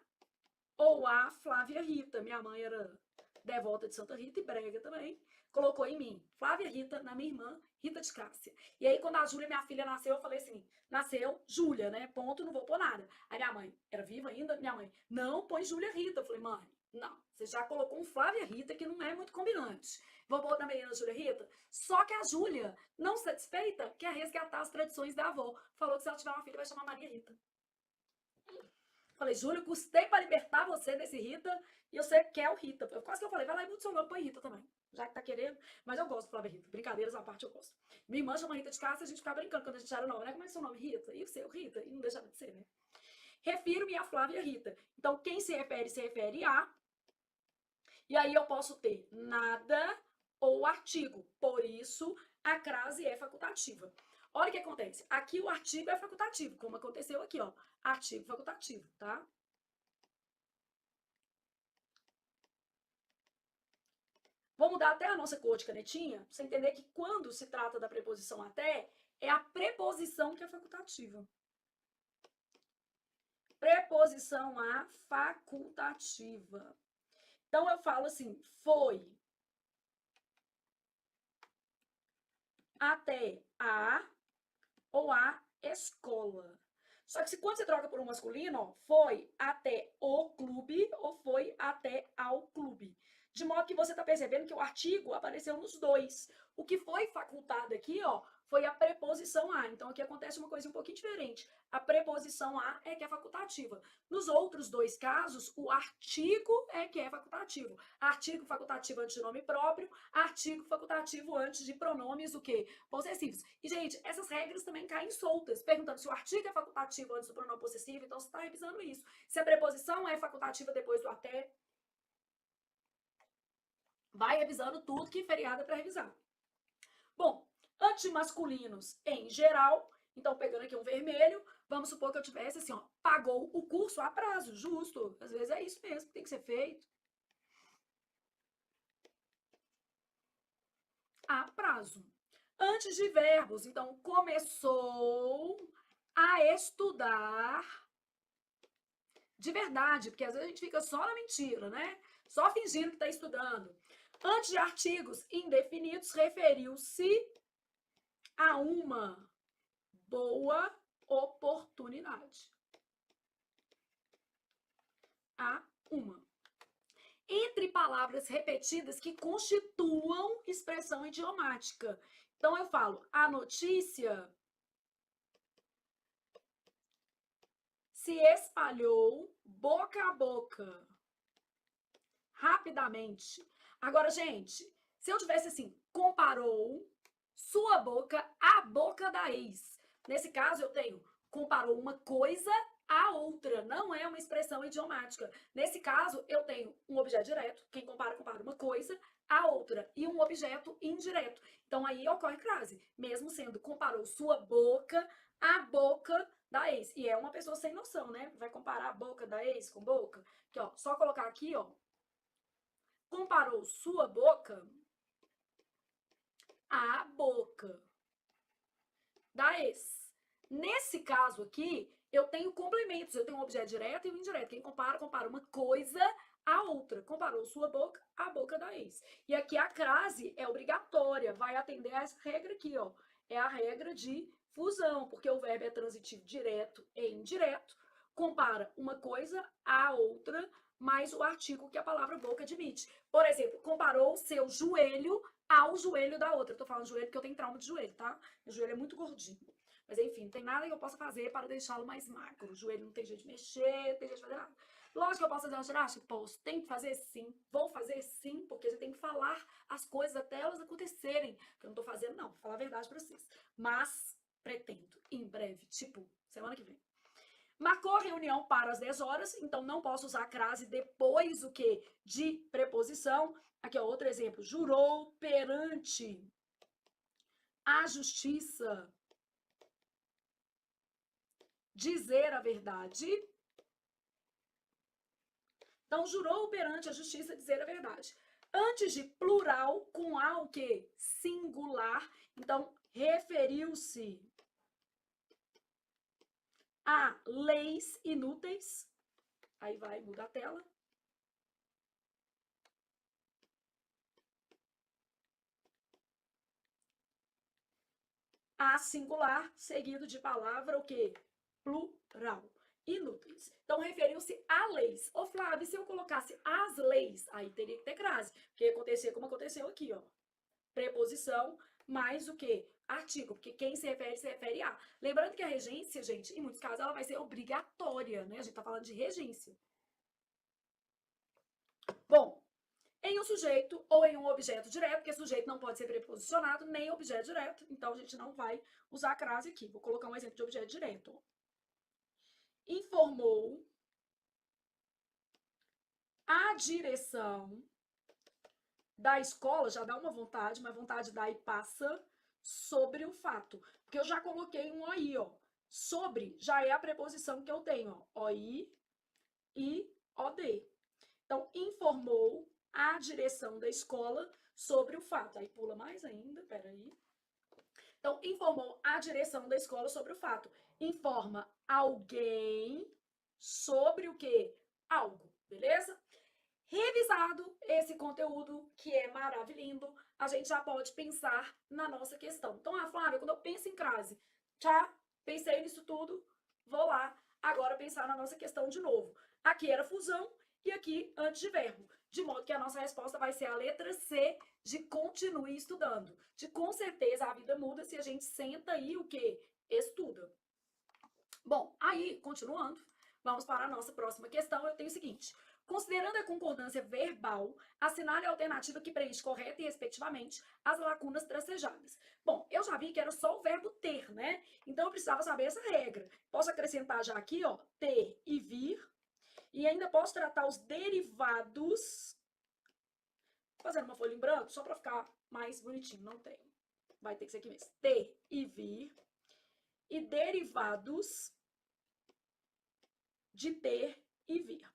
ou a Flávia Rita. Minha mãe era devota de Santa Rita e brega também. Colocou em mim, Flávia Rita, na minha irmã, Rita de Cássia. E aí, quando a Júlia, minha filha, nasceu, eu falei assim, nasceu Júlia, né? Ponto, não vou pôr nada. Aí minha mãe, era viva ainda? Minha mãe, não, põe Júlia Rita. Eu falei, mãe, não, você já colocou um Flávia Rita que não é muito combinante. Vou pôr na menina Júlia Rita? Só que a Júlia, não satisfeita, quer resgatar as tradições da avó. Falou que se ela tiver uma filha, vai chamar Maria Rita. Falei, Júlio, custei para libertar você desse Rita e você quer o Rita. Quase que eu falei, vai lá e muda o seu nome, põe Rita também. Já que tá querendo. Mas eu gosto de Flávia Rita. Brincadeiras à parte, eu gosto. Minha irmã chama Rita de Cássia, a gente ficava brincando quando a gente era nova, né? Como é que é seu nome? Rita? E o seu? Rita? E não deixava de ser, né? Refiro-me a Flávia Rita. Então, quem se refere a. E aí eu posso ter nada ou artigo. Por isso, a crase é facultativa. Olha o que acontece. Aqui o artigo é facultativo, como aconteceu aqui, ó. Artigo facultativo, tá? Vou mudar até a nossa cor de canetinha, para você entender que quando se trata da preposição até, é a preposição que é facultativa. Preposição a facultativa. Então, eu falo assim, foi até a ou a escola. Só que quando você troca por um masculino, ó, foi até o clube ou foi até ao clube. De modo que você está percebendo que o artigo apareceu nos dois. O que foi facultado aqui, ó, foi a preposição a. Então, aqui acontece uma coisa um pouquinho diferente. A preposição a é que é facultativa. Nos outros dois casos, o artigo é que é facultativo. Artigo facultativo antes de nome próprio, artigo facultativo antes de pronomes, o quê? Possessivos. E, gente, essas regras também caem soltas, perguntando se o artigo é facultativo antes do pronome possessivo, então você está revisando isso. Se a preposição é facultativa depois do até, vai revisando tudo que feriado é para revisar. Bom, antes de masculinos em geral, então pegando aqui um vermelho, vamos supor que eu tivesse assim, ó, pagou o curso a prazo, justo. Às vezes é isso mesmo que tem que ser feito. A prazo. Antes de verbos, então começou a estudar de verdade, porque às vezes a gente fica só na mentira, né? Só fingindo que está estudando. Antes de artigos indefinidos, referiu-se a uma boa oportunidade. uma. Entre palavras repetidas que constituam expressão idiomática. Então, eu falo, a notícia se espalhou boca a boca, rapidamente. Agora, gente, se eu tivesse assim, comparou sua boca à boca da ex. Nesse caso, eu tenho comparou uma coisa à outra, não é uma expressão idiomática. Nesse caso, eu tenho um objeto direto, quem compara, compara uma coisa à outra, e um objeto indireto. Então, aí ocorre crase, mesmo sendo comparou sua boca à boca da ex. E é uma pessoa sem noção, né? Vai comparar a boca da ex com boca? Aqui, ó, só colocar aqui, ó, comparou sua boca à boca da ex. Nesse caso aqui, eu tenho complementos, eu tenho um objeto direto e um indireto. Quem compara, compara uma coisa à outra. Comparou sua boca à boca da ex. E aqui a crase é obrigatória, vai atender a essa regra aqui, ó. É a regra de fusão, porque o verbo é transitivo direto e indireto. Compara uma coisa à outra, mais o artigo que a palavra boca admite. Por exemplo, comparou o seu joelho ao joelho da outra. Eu tô falando joelho porque eu tenho trauma de joelho, tá? Meu joelho é muito gordinho. Mas enfim, não tem nada que eu possa fazer para deixá-lo mais magro. O joelho não tem jeito de mexer, não tem jeito de fazer nada. Lógico que eu posso fazer uma ginástica? Posso. Tem que fazer sim. Vou fazer sim, porque você tem que falar as coisas até elas acontecerem. Que eu não tô fazendo, não. Vou falar a verdade para vocês. Mas pretendo, em breve, tipo, semana que vem. Marcou a reunião para as 10 horas, então não posso usar a crase depois o quê? De preposição. Aqui, ó, outro exemplo. Jurou perante a justiça dizer a verdade. Então, jurou perante a justiça dizer a verdade. Antes de plural, com A o quê? Singular. Então, referiu-se a leis inúteis. Aí vai, muda a tela. A singular, seguido de palavra o quê? Plural. Inúteis. Então, referiu-se a leis. Ô, Flávio, se eu colocasse as leis, aí teria que ter crase. Porque ia acontecer como aconteceu aqui, ó. Preposição mais o quê? Artigo, porque quem se refere a. Lembrando que a regência, gente, em muitos casos, ela vai ser obrigatória, né? A gente tá falando de regência. Bom, em um sujeito ou em um objeto direto, porque sujeito não pode ser preposicionado, nem objeto direto, então a gente não vai usar a crase aqui. Vou colocar um exemplo de objeto direto. Informou a direção da escola, já dá uma vontade dá e passa, sobre o fato. Porque eu já coloquei um OI, ó. Sobre já é a preposição que eu tenho, ó. OI e OD. Então, informou a direção da escola sobre o fato. Aí pula mais ainda, peraí. Então, informou a direção da escola sobre o fato. Informa alguém sobre o quê? Algo, beleza? Revisado esse conteúdo, que é maravilhoso, a gente já pode pensar na nossa questão. Então, Flávia, quando eu penso em crase, já pensei nisso tudo, vou lá agora pensar na nossa questão de novo. Aqui era fusão e aqui antes de verbo. De modo que a nossa resposta vai ser a letra C, de continue estudando. De com certeza a vida muda se a gente senta e o quê? Estuda. Bom, aí, continuando, vamos para a nossa próxima questão. Eu tenho o seguinte: considerando a concordância verbal, assinale a alternativa que preenche correta e respectivamente as lacunas tracejadas. Bom, eu já vi que era só o verbo ter, né? Então eu precisava saber essa regra. Posso acrescentar já aqui, ó, ter e vir. E ainda posso tratar os derivados. Fazendo uma folha em branco, só para ficar mais bonitinho. Não tem. Vai ter que ser aqui mesmo. Ter e vir. E derivados de ter e vir.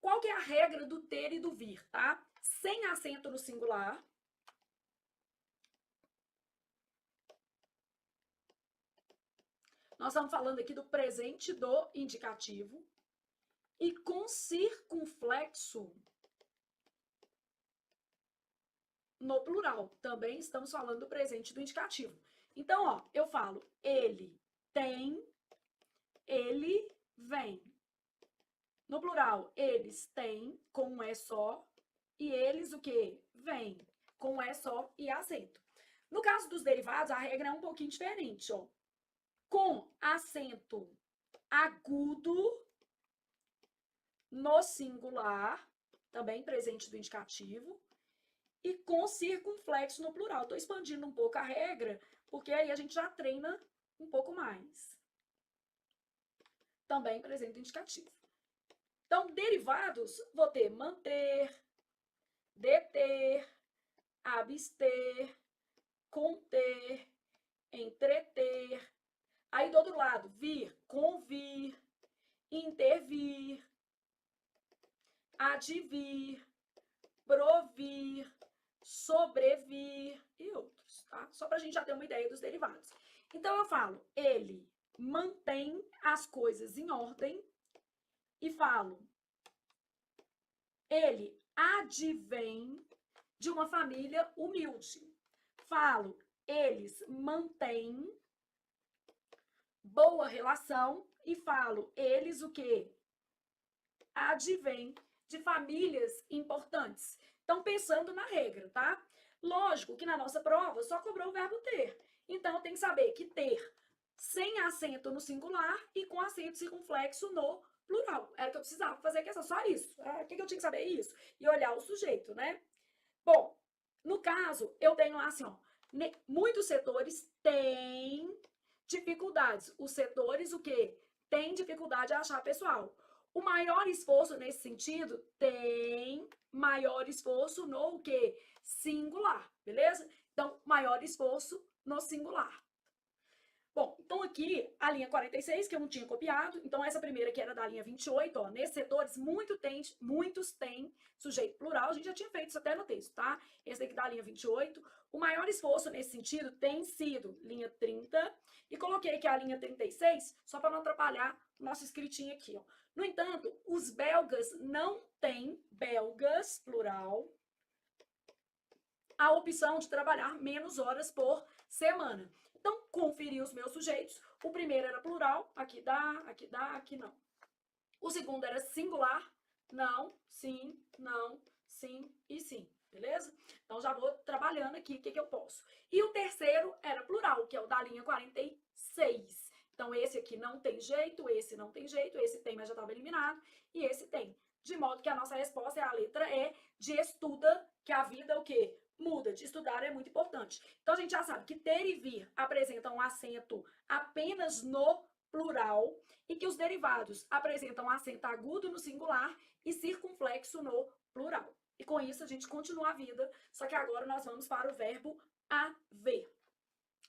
Qual que é a regra do ter e do vir, tá? Sem acento no singular. Nós estamos falando aqui do presente do indicativo. E com circunflexo no plural. Também estamos falando do presente do indicativo. Então, ó, eu falo ele tem, ele vem. No plural, eles têm, com um E só, e eles o quê? Vêm, com um E só e acento. No caso dos derivados, a regra é um pouquinho diferente, ó. Com acento agudo no singular, também presente do indicativo, e com circunflexo no plural. Estou expandindo um pouco a regra, porque aí a gente já treina um pouco mais. Também presente do indicativo. Então, derivados, vou ter manter, deter, abster, conter, entreter. Aí, do outro lado, vir, convir, intervir, advir, provir, sobrevir e outros, tá? Só para a gente já ter uma ideia dos derivados. Então, eu falo, ele mantém as coisas em ordem e falo, ele advém de uma família humilde. Falo, eles mantêm boa relação e falo, eles o quê? Advém de famílias importantes. Então, pensando na regra, tá? Lógico que na nossa prova só cobrou o verbo ter. Então, eu tenho que saber que ter sem acento no singular e com acento circunflexo no plural. Era o que eu precisava fazer a questão, só isso. O que eu tinha que saber? Isso. E olhar o sujeito, né? Bom, no caso, eu tenho lá assim, ó, muitos setores têm dificuldades. Os setores, o quê? Têm dificuldade a achar pessoal. O maior esforço nesse sentido tem maior esforço no o quê? Singular, beleza? Então, maior esforço no singular. Bom, então aqui a linha 46, que eu não tinha copiado, então essa primeira que era da linha 28, ó, nesses setores muitos têm sujeito plural, a gente já tinha feito isso até no texto, tá? Esse daqui da linha 28, o maior esforço nesse sentido tem sido linha 30, e coloquei aqui a linha 36, só para não atrapalhar o nosso escritinho aqui, ó. No entanto, os belgas não têm, belgas, plural, a opção de trabalhar menos horas por semana. Então, conferi os meus sujeitos. O primeiro era plural, aqui dá, aqui não. O segundo era singular, não, sim e sim, beleza? Então, já vou trabalhando aqui o que eu posso. E o terceiro era plural, que é o da linha 46. Então, esse aqui não tem jeito, esse não tem jeito, esse tem, mas já estava eliminado, e esse tem. De modo que a nossa resposta é a letra E, de estuda, que a vida é o quê? Muda, de estudar é muito importante. Então, a gente já sabe que ter e vir apresentam um acento apenas no plural e que os derivados apresentam acento agudo no singular e circunflexo no plural. E com isso, a gente continua a vida, só que agora nós vamos para o verbo haver.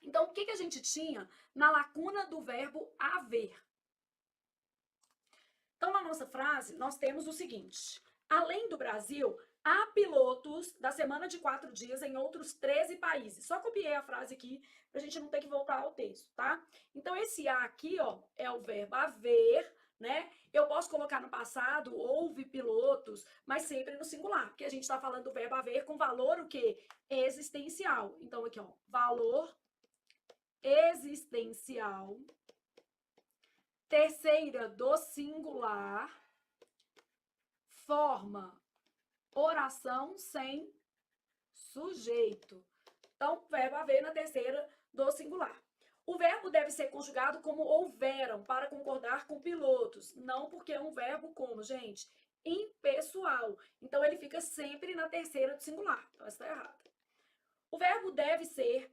Então, o que a gente tinha na lacuna do verbo haver? Então, na nossa frase, nós temos o seguinte: além do Brasil, há pilotos da semana de 4 dias em outros 13 países. Só copiei a frase aqui para a gente não ter que voltar ao texto, tá? Então, esse A aqui, ó, é o verbo haver, né? Eu posso colocar no passado, houve pilotos, mas sempre no singular, porque a gente está falando do verbo haver com valor o quê? Existencial. Então, aqui, ó, valor existencial. Terceira do singular, forma oração sem sujeito. Então, verbo haver na terceira do singular. O verbo deve ser conjugado como houveram, para concordar com pilotos. Não porque é um verbo como, gente, impessoal. Então, ele fica sempre na terceira do singular. Então, essa está errada. O verbo deve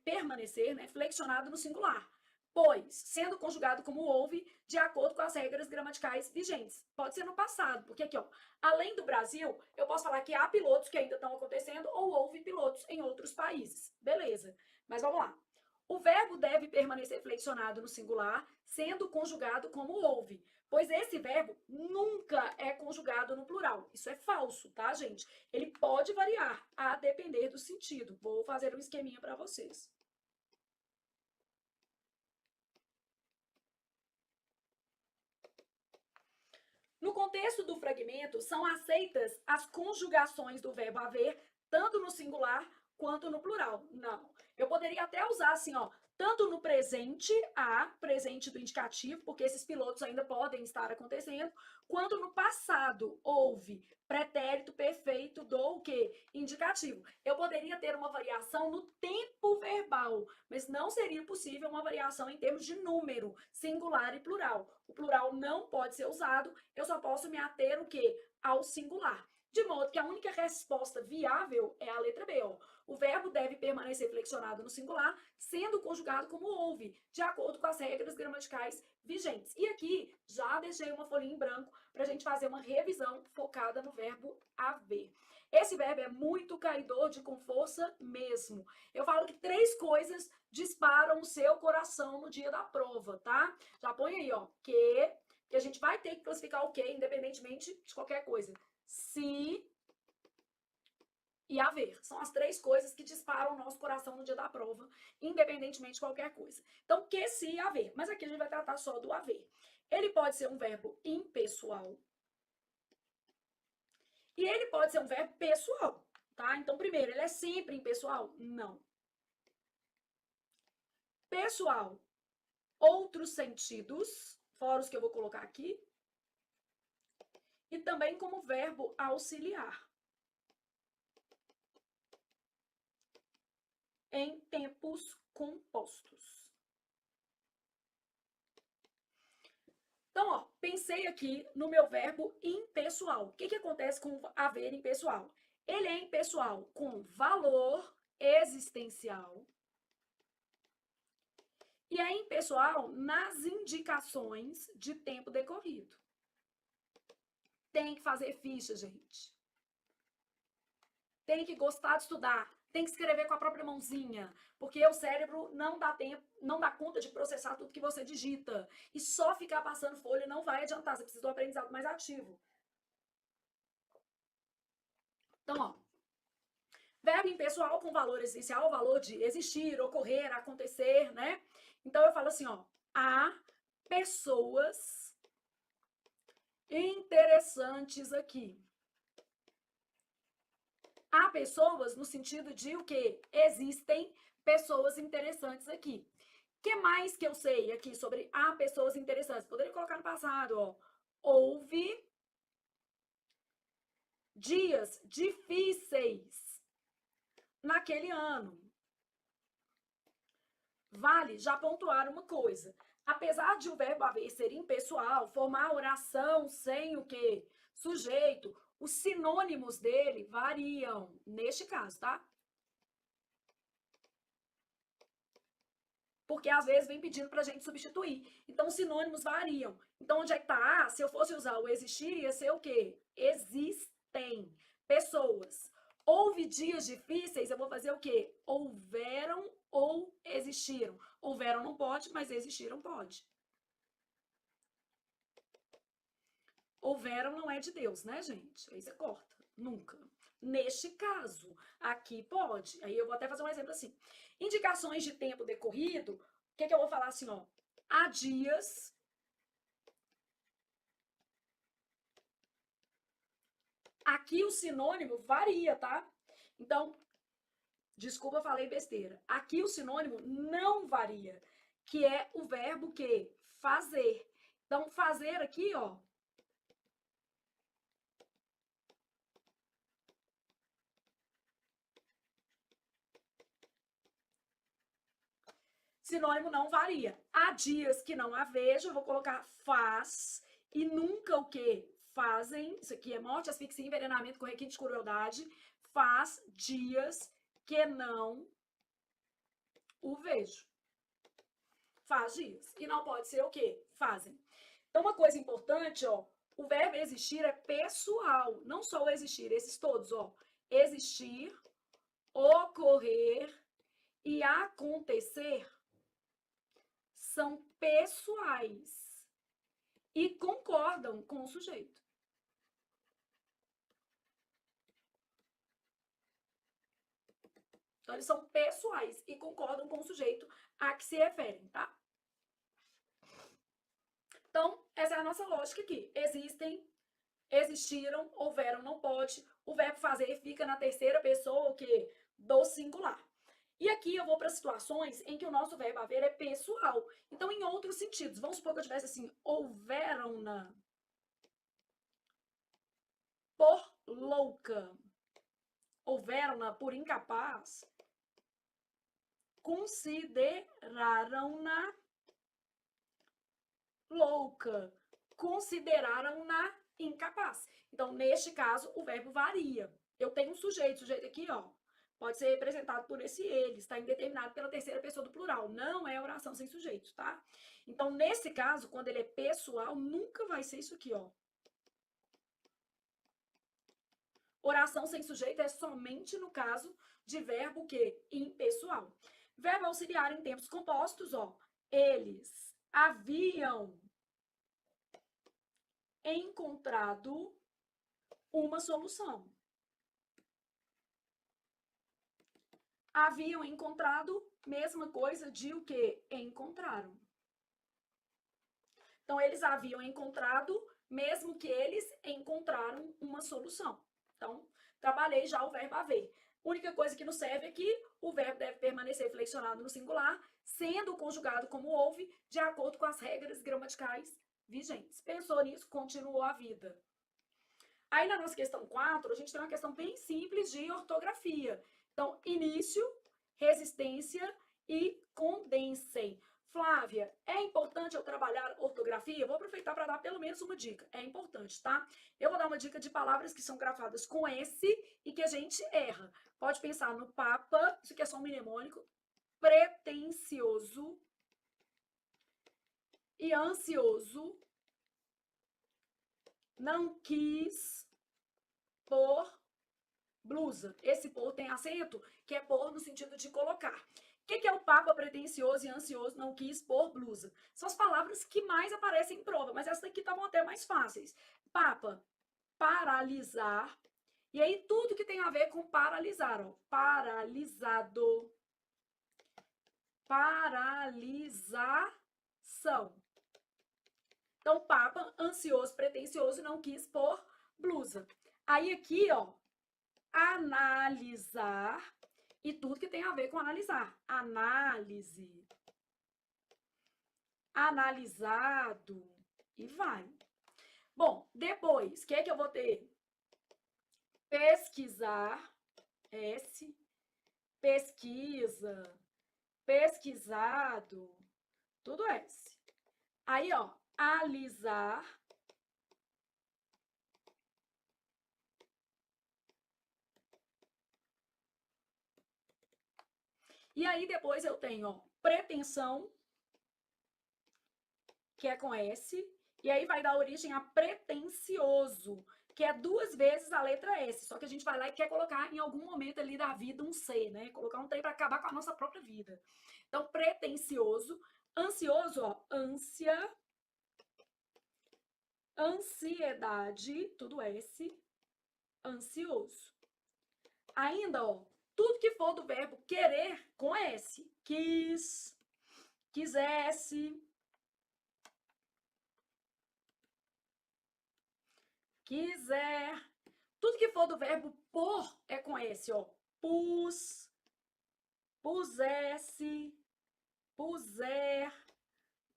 permanecer, né, flexionado no singular, pois, sendo conjugado como houve, de acordo com as regras gramaticais vigentes. Pode ser no passado, porque aqui, ó, além do Brasil, eu posso falar que há pilotos que ainda estão acontecendo ou houve pilotos em outros países. Beleza, mas vamos lá. O verbo deve permanecer flexionado no singular, sendo conjugado como houve, pois esse verbo nunca é conjugado no plural. Isso é falso, tá, gente? Ele pode variar a depender do sentido. Vou fazer um esqueminha para vocês. No contexto do fragmento, são aceitas as conjugações do verbo haver, tanto no singular quanto no plural. Não. Eu poderia até usar assim, ó, tanto no presente, presente do indicativo, porque esses pilotos ainda podem estar acontecendo, quanto no passado, houve pretérito perfeito do o quê? Indicativo. Eu poderia ter uma variação no tempo verbal, mas não seria possível uma variação em termos de número, singular e plural. O plural não pode ser usado, eu só posso me ater o quê? Ao singular. De modo que a única resposta viável é a letra B, ó. O verbo deve permanecer flexionado no singular, sendo conjugado como houve, de acordo com as regras gramaticais vigentes. E aqui já deixei uma folhinha em branco para a gente fazer uma revisão focada no verbo haver. Esse verbo é muito caidor de com força mesmo. Eu falo que 3 coisas disparam o seu coração no dia da prova, tá? Já põe aí, ó, que a gente vai ter que classificar o que, independentemente de qualquer coisa. Se e haver. São as 3 coisas que disparam o nosso coração no dia da prova, independentemente de qualquer coisa. Então, que, se e haver. Mas aqui a gente vai tratar só do haver. Ele pode ser um verbo impessoal. E ele pode ser um verbo pessoal, tá? Então, primeiro, ele é sempre impessoal? Não. Pessoal, outros sentidos, fora os que eu vou colocar aqui. E também como verbo auxiliar. Em tempos compostos. Então, ó, pensei aqui no meu verbo impessoal. O que acontece com haver impessoal? Ele é impessoal com valor existencial e é impessoal nas indicações de tempo decorrido. Tem que fazer ficha, gente. Tem que gostar de estudar. Tem que escrever com a própria mãozinha, porque o cérebro não dá tempo, não dá conta de processar tudo que você digita. E só ficar passando folha não vai adiantar, você precisa de um aprendizado mais ativo. Então, ó, verbo impessoal com valor essencial, o valor de existir, ocorrer, acontecer, né? Então eu falo assim, ó, há pessoas interessantes aqui. Há pessoas no sentido de o quê? Existem pessoas interessantes aqui. O que mais que eu sei aqui sobre há pessoas interessantes? Poderia colocar no passado, ó. Houve dias difíceis naquele ano. Vale já pontuar uma coisa. Apesar de o verbo haver ser impessoal, formar oração sem o quê? Sujeito, os sinônimos dele variam, neste caso, tá? Porque às vezes vem pedindo pra gente substituir. Então, os sinônimos variam. Então, onde é que tá? Se eu fosse usar o existir, ia ser o quê? Existem pessoas. Houve dias difíceis, eu vou fazer o quê? Houveram ou existiram. Houveram não pode, mas existiram pode. Houveram não é de Deus, né, gente? Aí você corta. Nunca. Neste caso, aqui pode. Aí eu vou até fazer um exemplo assim. Indicações de tempo decorrido, o que eu vou falar assim, ó? Há dias. Aqui o sinônimo varia, tá? Então, desculpa, falei besteira. Aqui o sinônimo não varia, que é o verbo que fazer. Então, fazer aqui, ó, sinônimo não varia. Há dias que não há vejo, eu vou colocar faz e nunca o que? Fazem, isso aqui é morte, asfixia, envenenamento com requinte de crueldade, faz dias que não o vejo. Faz dias. E não pode ser o quê? Fazem. Então, uma coisa importante, ó, o verbo existir é pessoal, não só o existir, esses todos, ó. Existir, ocorrer e acontecer são pessoais e concordam com o sujeito. Então, eles são pessoais e concordam com o sujeito a que se referem, tá? Então, essa é a nossa lógica aqui. Existem, existiram, houveram, não pode. O verbo fazer fica na terceira pessoa, o quê? Do singular. E aqui eu vou para situações em que o nosso verbo haver é pessoal. Então, em outros sentidos, vamos supor que eu tivesse assim, houveram-na por louca, houveram-na por incapaz, consideraram-na louca, consideraram-na incapaz. Então, neste caso, o verbo varia. Eu tenho um sujeito, o sujeito aqui, ó, pode ser representado por esse ele, está indeterminado pela terceira pessoa do plural, não é oração sem sujeito, tá? Então, nesse caso, quando ele é pessoal, nunca vai ser isso aqui, ó. Oração sem sujeito é somente no caso de verbo que impessoal. Verbo auxiliar em tempos compostos, ó, eles haviam encontrado uma solução. Haviam encontrado, mesma coisa de o que? Encontraram. Então, eles haviam encontrado, mesmo que eles encontraram uma solução. Então, trabalhei já o verbo haver. Única coisa que nos serve é que o verbo deve permanecer flexionado no singular, sendo conjugado como houve, de acordo com as regras gramaticais vigentes. Pensou nisso, continuou a vida. Aí, na nossa questão 4, a gente tem uma questão bem simples de ortografia. Então, início, resistência e condensem. Flávia, é importante eu trabalhar ortografia? Vou aproveitar para dar pelo menos uma dica. É importante, tá? Eu vou dar uma dica de palavras que são grafadas com S e que a gente erra. Pode pensar no papa, isso aqui é só um mnemônico, pretensioso e ansioso, não quis por blusa. Esse por tem acento, que é por no sentido de colocar. O que é o papa pretensioso e ansioso não quis por blusa? São as palavras que mais aparecem em prova, mas essas daqui estavam até mais fáceis. Papa, paralisar. E aí tudo que tem a ver com paralisar, ó. Paralisado. Paralisação. Então, papa, ansioso, pretensioso, não quis por blusa. Aí aqui, ó, analisar e tudo que tem a ver com analisar. Análise, analisado e vai. Bom, depois, o que é que eu vou ter? Pesquisar, S, pesquisa, pesquisado, tudo S. Aí, ó, alisar, e aí depois eu tenho, ó, pretensão, que é com S, e aí vai dar origem a pretensioso, que é 2 vezes a letra S, só que a gente vai lá e quer colocar em algum momento ali da vida um C, né? Colocar um trem para acabar com a nossa própria vida. Então, pretensioso, ansioso, ó, ânsia, ansiedade, tudo S, ansioso. Ainda, ó, tudo que for do verbo querer com S, quis, quisesse, quiser. Tudo que for do verbo pôr é com S, ó. Pus, pusesse, puser,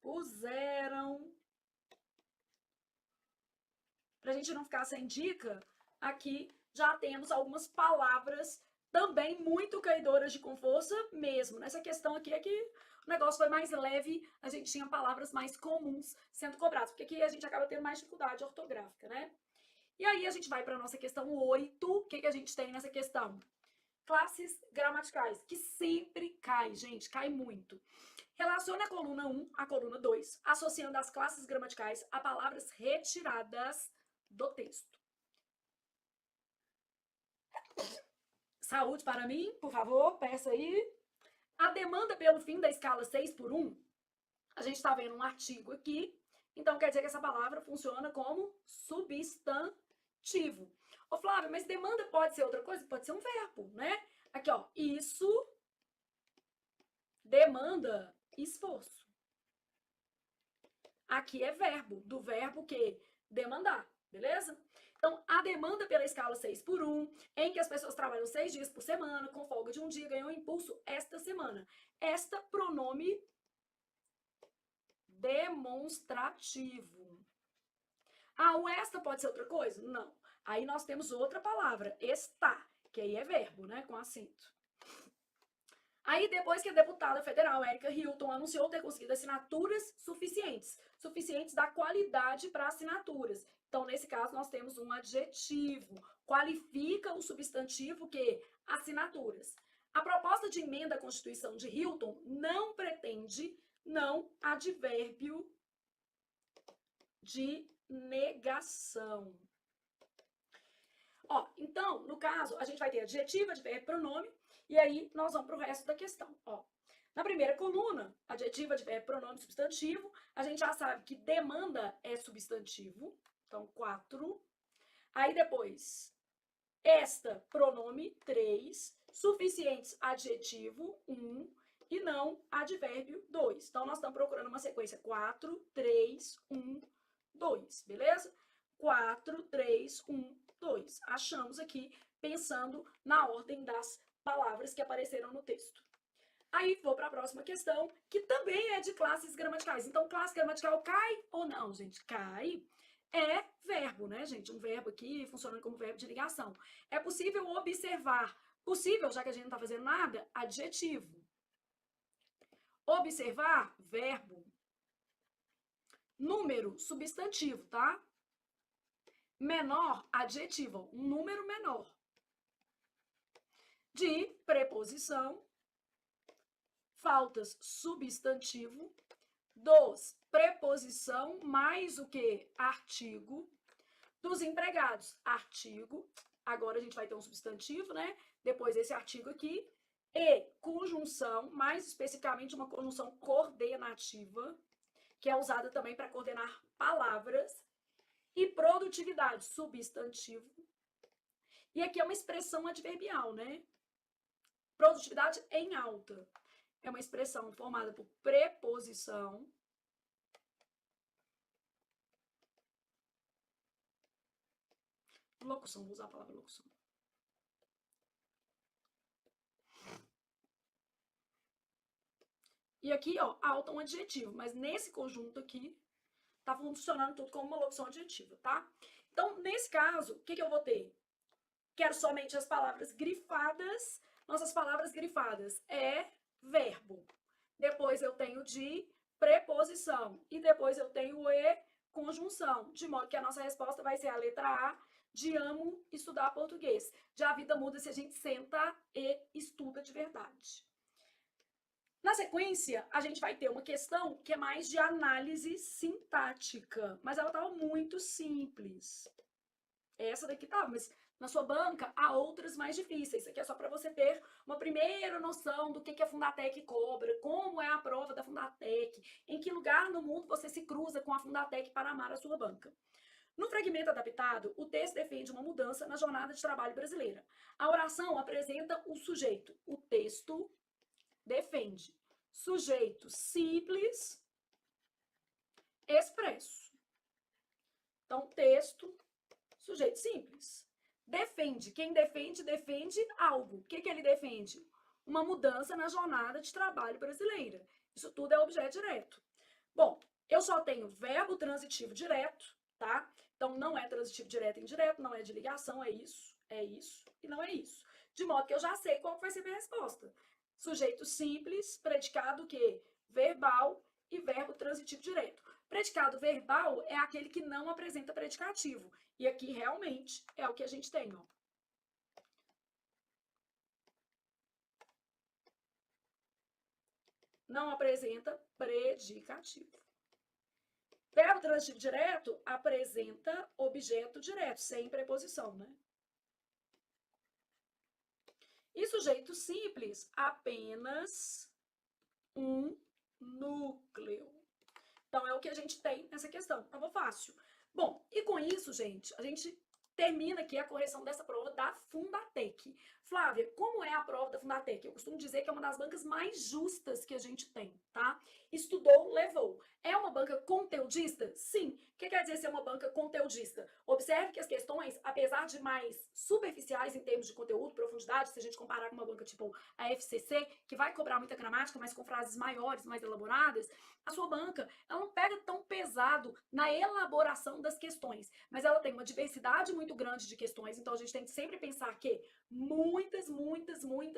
puseram. Pra gente não ficar sem dica, aqui já temos algumas palavras também muito caidoras de com força mesmo. Nessa questão aqui é que o negócio foi mais leve, a gente tinha palavras mais comuns sendo cobradas, porque aqui a gente acaba tendo mais dificuldade ortográfica, né? E aí a gente vai para a nossa questão 8. O que a gente tem nessa questão? Classes gramaticais, que sempre cai, gente, cai muito. Relacione a coluna 1 à coluna 2, associando as classes gramaticais a palavras retiradas do texto. Saúde para mim, por favor, peça aí. A demanda pelo fim da escala 6x1, a gente está vendo um artigo aqui, então quer dizer que essa palavra funciona como substantivo. Ô, Flávia, mas demanda pode ser outra coisa? Pode ser um verbo, né? Aqui, ó, isso demanda esforço. Aqui é verbo, do verbo que demandar, beleza? Então, a demanda pela escala 6x1, em que as pessoas trabalham 6 dias por semana, com folga de um dia, ganhou impulso esta semana. Esta, pronome demonstrativo. Ah, o esta pode ser outra coisa? Não. Aí nós temos outra palavra, está, que aí é verbo, né, com acento. Aí, depois que a deputada federal Erika Hilton anunciou ter conseguido assinaturas suficientes da qualidade para assinaturas. Então, nesse caso, nós temos um adjetivo, qualifica o substantivo que assinaturas. A proposta de emenda à Constituição de Hilton não pretende advérbio de negação. Ó, então, no caso, a gente vai ter adjetivo, advérbio, pronome, e aí nós vamos para o resto da questão. Ó, na primeira coluna, adjetivo, advérbio, pronome, substantivo, a gente já sabe que demanda é substantivo, então 4. Aí depois, esta, pronome, 3. Suficientes, adjetivo, 1. E não, advérbio, 2. Então, nós estamos procurando uma sequência 4, 3, 1, 2, beleza? 4, 3, 1, 2. Achamos aqui, pensando na ordem das palavras que apareceram no texto. Aí, vou para a próxima questão, que também é de classes gramaticais. Então, classe gramatical cai ou não, gente? Cai. É verbo, né, gente? Um verbo aqui funcionando como verbo de ligação. É possível observar. Possível, já que a gente não está fazendo nada, adjetivo. Observar, verbo. Número, substantivo, tá? Menor, adjetivo. Um número menor. De preposição. Faltas, substantivo. Dos, preposição mais o que? Artigo. Dos empregados, artigo. Agora a gente vai ter um substantivo, né? Depois esse artigo aqui. E conjunção, mais especificamente uma conjunção coordenativa, que é usada também para coordenar palavras. E produtividade, substantivo. E aqui é uma expressão adverbial, né? Produtividade em alta. É uma expressão formada por preposição. Locução, vou usar a palavra locução. E aqui, ó, alta é um adjetivo, mas nesse conjunto aqui, tá funcionando tudo como uma locução adjetiva, tá? Então, nesse caso, o que eu vou ter? Quero somente as palavras grifadas. Nossas palavras grifadas é verbo. Depois eu tenho de preposição. E depois eu tenho o e conjunção. De modo que a nossa resposta vai ser a letra A, de amo estudar português. Já a vida muda se a gente senta e estuda de verdade. Na sequência, a gente vai ter uma questão que é mais de análise sintática, mas ela estava muito simples. Essa daqui estava, mas na sua banca há outras mais difíceis. Isso aqui é só para você ter uma primeira noção do que a Fundatec cobra, como é a prova da Fundatec, em que lugar no mundo você se cruza com a Fundatec para amar a sua banca. No fragmento adaptado, o texto defende uma mudança na jornada de trabalho brasileira. A oração apresenta o sujeito. O texto defende sujeito simples, expresso. Então, texto, sujeito simples. Defende. Quem defende, defende algo. O que ele defende? Uma mudança na jornada de trabalho brasileira. Isso tudo é objeto direto. Bom, eu só tenho verbo transitivo direto, tá? Então, não é transitivo direto e indireto, não é de ligação, é isso e não é isso. De modo que eu já sei qual vai ser a minha resposta. Sujeito simples, predicado que? Verbal e verbo transitivo direto. Predicado verbal é aquele que não apresenta predicativo. E aqui realmente é o que a gente tem, ó. Não apresenta predicativo. Verbo transitivo direto apresenta objeto direto, sem preposição, né? E sujeito simples, apenas um núcleo. Então, é o que a gente tem nessa questão. Prova fácil. Bom, e com isso, gente, a gente termina aqui a correção dessa prova da Fundatec. Flávia, como é a prova da Fundatec? Eu costumo dizer que é uma das bancas mais justas que a gente tem, tá? Estudou, levou. É uma banca conteudista? Sim. O que quer dizer ser uma banca conteudista? Observe que as questões, apesar de mais superficiais em termos de conteúdo, profundidade, se a gente comparar com uma banca tipo a FCC, que vai cobrar muita gramática, mas com frases maiores, mais elaboradas, a sua banca, ela não pega tão pesado na elaboração das questões, mas ela tem uma diversidade muito grande de questões, então a gente tem que sempre pensar que muitas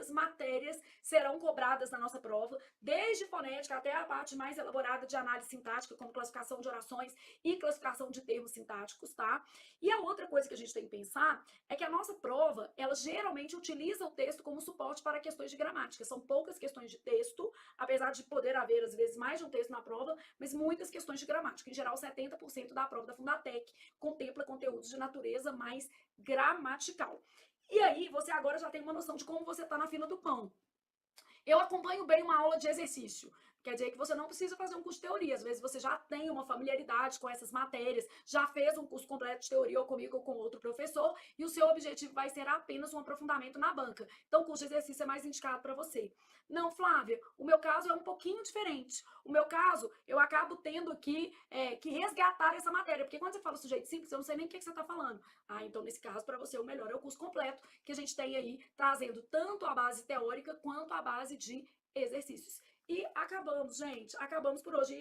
matérias serão cobradas na nossa prova, desde fonética até a parte mais elaborada de análise sintática, como classificação de orações e classificação de termos sintáticos, tá? E a outra coisa que a gente tem que pensar é que a nossa prova, ela geralmente utiliza o texto como suporte para questões de gramática. São poucas questões de texto, apesar de poder haver, às vezes, mais de um texto na prova, mas muitas questões de gramática. Em geral, 70% da prova da Fundatec contempla conteúdos de natureza mais gramatical. E aí, você agora já tem uma noção de como você está na fila do pão. Eu acompanho bem uma aula de exercício. Quer dizer que você não precisa fazer um curso de teoria. Às vezes você já tem uma familiaridade com essas matérias, já fez um curso completo de teoria ou comigo ou com outro professor, e o seu objetivo vai ser apenas um aprofundamento na banca. Então, o curso de exercício é mais indicado para você. Não, Flávia, o meu caso é um pouquinho diferente. O meu caso, eu acabo tendo aqui que resgatar essa matéria, porque quando você fala sujeito simples, eu não sei nem o que você está falando. Ah, então nesse caso, para você, o melhor é o curso completo, que a gente tem aí, trazendo tanto a base teórica quanto a base de exercícios. E acabamos, gente. Acabamos por hoje.